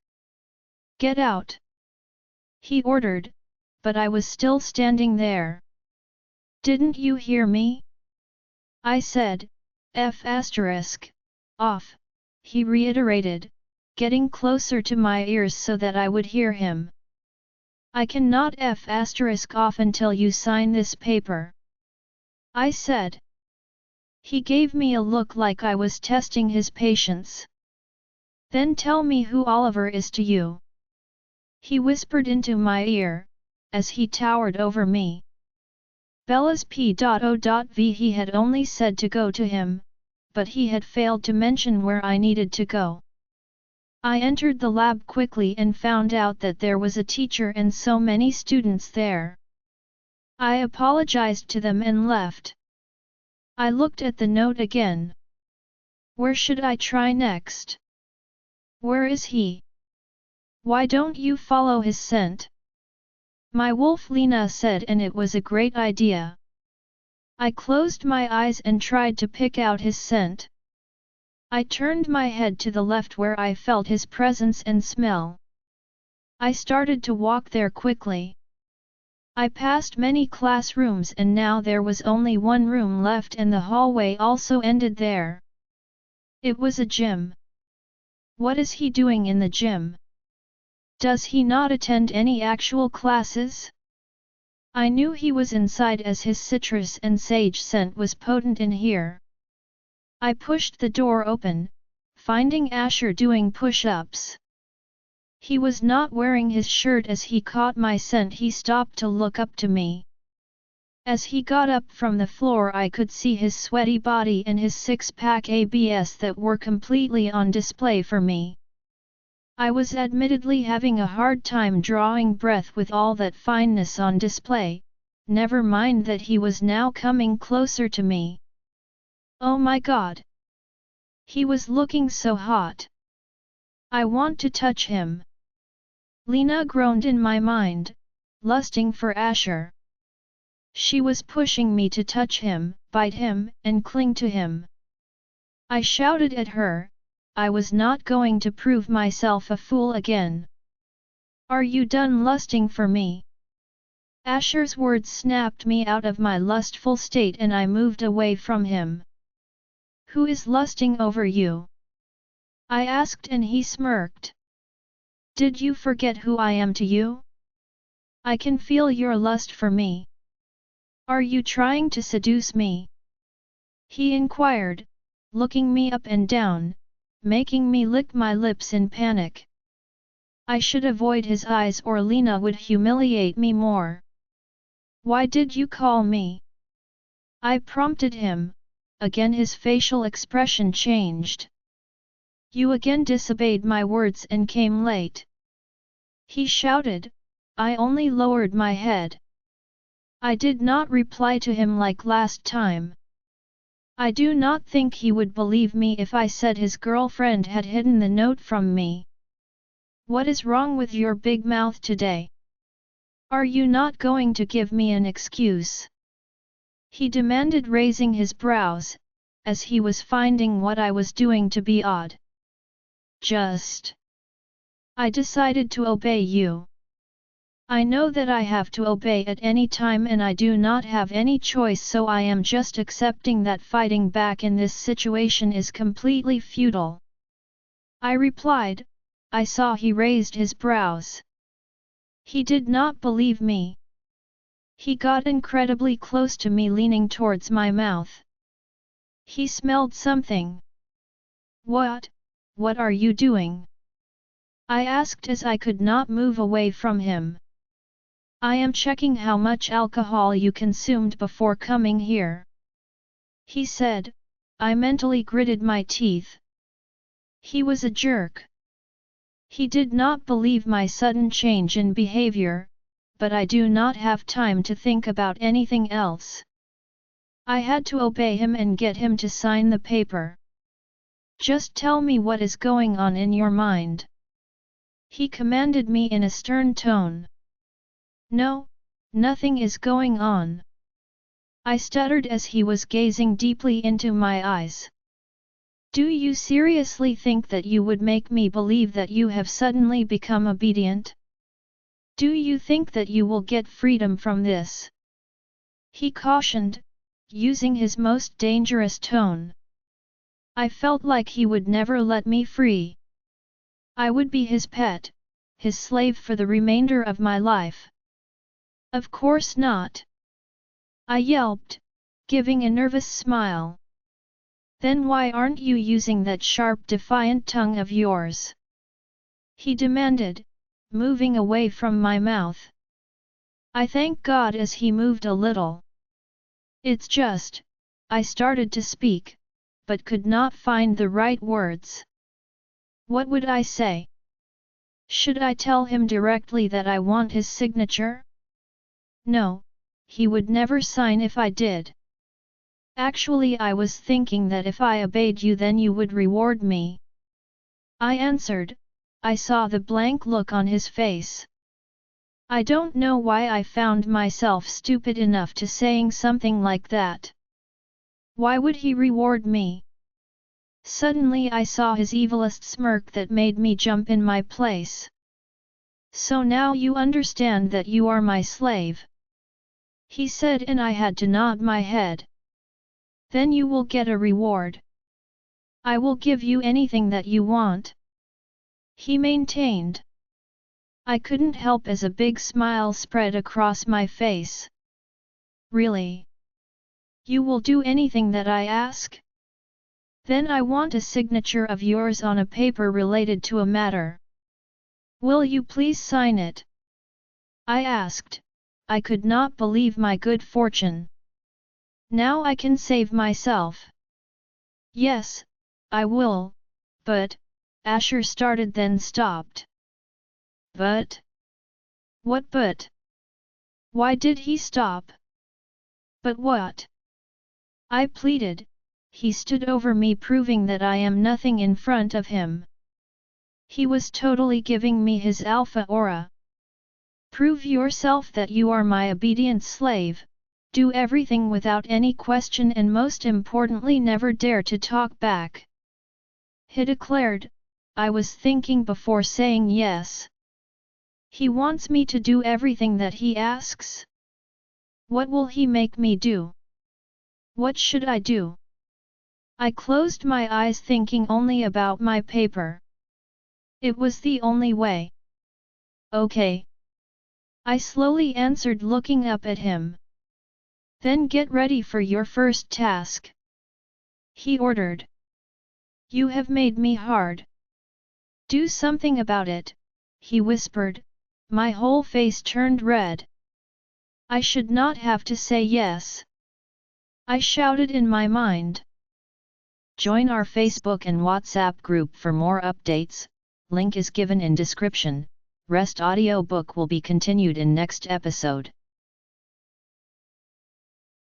Get out!" he ordered, but I was still standing there. "Didn't you hear me?" I said. Off, he reiterated, getting closer to my ears so that I would hear him. "I cannot off until you sign this paper," I said. He gave me a look like I was testing his patience. "Then tell me who Oliver is to you," he whispered into my ear, as he towered over me. Bella's P.O.V. He had only said to go to him, but he had failed to mention where I needed to go. I entered the lab quickly and found out that there was a teacher and so many students there. I apologized to them and left. I looked at the note again. Where should I try next? Where is he? Why don't you follow his scent? My wolf Lena said, and it was a great idea. I closed my eyes and tried to pick out his scent. I turned my head to the left where I felt his presence and smell. I started to walk there quickly. I passed many classrooms and now there was only one room left and the hallway also ended there. It was a gym. What is he doing in the gym? Does he not attend any actual classes? I knew he was inside as his citrus and sage scent was potent in here. I pushed the door open, finding Asher doing push-ups. He was not wearing his shirt. As he caught my scent he stopped to look up to me. As he got up from the floor I could see his sweaty body and his six-pack abs that were completely on display for me. I was admittedly having a hard time drawing breath with all that fineness on display, never mind that he was now coming closer to me. Oh my God! He was looking so hot. I want to touch him. Lena groaned in my mind, lusting for Asher. She was pushing me to touch him, bite him, and cling to him. I shouted at her, I was not going to prove myself a fool again. Are you done lusting for me? Asher's words snapped me out of my lustful state and I moved away from him. Who is lusting over you? I asked and he smirked. Did you forget who I am to you? I can feel your lust for me. Are you trying to seduce me? He inquired, looking me up and down, making me lick my lips in panic. I should avoid his eyes or Lena would humiliate me more. Why did you call me? I prompted him, again his facial expression changed. You again disobeyed my words and came late. He shouted, I only lowered my head. I did not reply to him like last time. I do not think he would believe me if I said his girlfriend had hidden the note from me. What is wrong with your big mouth today? Are you not going to give me an excuse? He demanded, raising his brows, as he was finding what I was doing to be odd. I decided to obey you. I know that I have to obey at any time and I do not have any choice, so I am just accepting that fighting back in this situation is completely futile. I replied. I saw he raised his brows. He did not believe me. He got incredibly close to me, leaning towards my mouth. He smelled something. What are you doing? I asked as I could not move away from him. I am checking how much alcohol you consumed before coming here. He said. I mentally gritted my teeth. He was a jerk. He did not believe my sudden change in behavior, but I do not have time to think about anything else. I had to obey him and get him to sign the paper. Just tell me what is going on in your mind. He commanded me in a stern tone. No, nothing is going on. I stuttered as he was gazing deeply into my eyes. Do you seriously think that you would make me believe that you have suddenly become obedient? Do you think that you will get freedom from this? He cautioned, using his most dangerous tone. I felt like he would never let me free. I would be his pet, his slave for the remainder of my life. Of course not. I yelped, giving a nervous smile. Then why aren't you using that sharp, defiant tongue of yours? He demanded, moving away from my mouth. I thanked God as he moved a little. It's just, I started to speak, but could not find the right words. What would I say? Should I tell him directly that I want his signature? No, he would never sign if I did. Actually, I was thinking that if I obeyed you then you would reward me. I answered. I saw the blank look on his face. I don't know why I found myself stupid enough to saying something like that. Why would he reward me? Suddenly I saw his evilest smirk that made me jump in my place. So now you understand that you are my slave? He said, and I had to nod my head. Then you will get a reward. I will give you anything that you want. He maintained. I couldn't help as a big smile spread across my face. Really? You will do anything that I ask? Then I want a signature of yours on a paper related to a matter. Will you please sign it? I asked. I could not believe my good fortune. Now I can save myself. Yes, I will, but, Asher started then stopped. But? What but? Why did he stop? But what? I pleaded. He stood over me, proving that I am nothing in front of him. He was totally giving me his alpha aura. Prove yourself that you are my obedient slave, do everything without any question and most importantly never dare to talk back. He declared. I was thinking before saying yes. He wants me to do everything that he asks? What will he make me do? What should I do? I closed my eyes thinking only about my paper. It was the only way. Okay. I slowly answered looking up at him. Then get ready for your first task. He ordered. You have made me hard. Do something about it, he whispered, my whole face turned red. I should not have to say yes. I shouted in my mind. Join our Facebook and WhatsApp group for more updates, link is given in description, rest audiobook will be continued in next episode.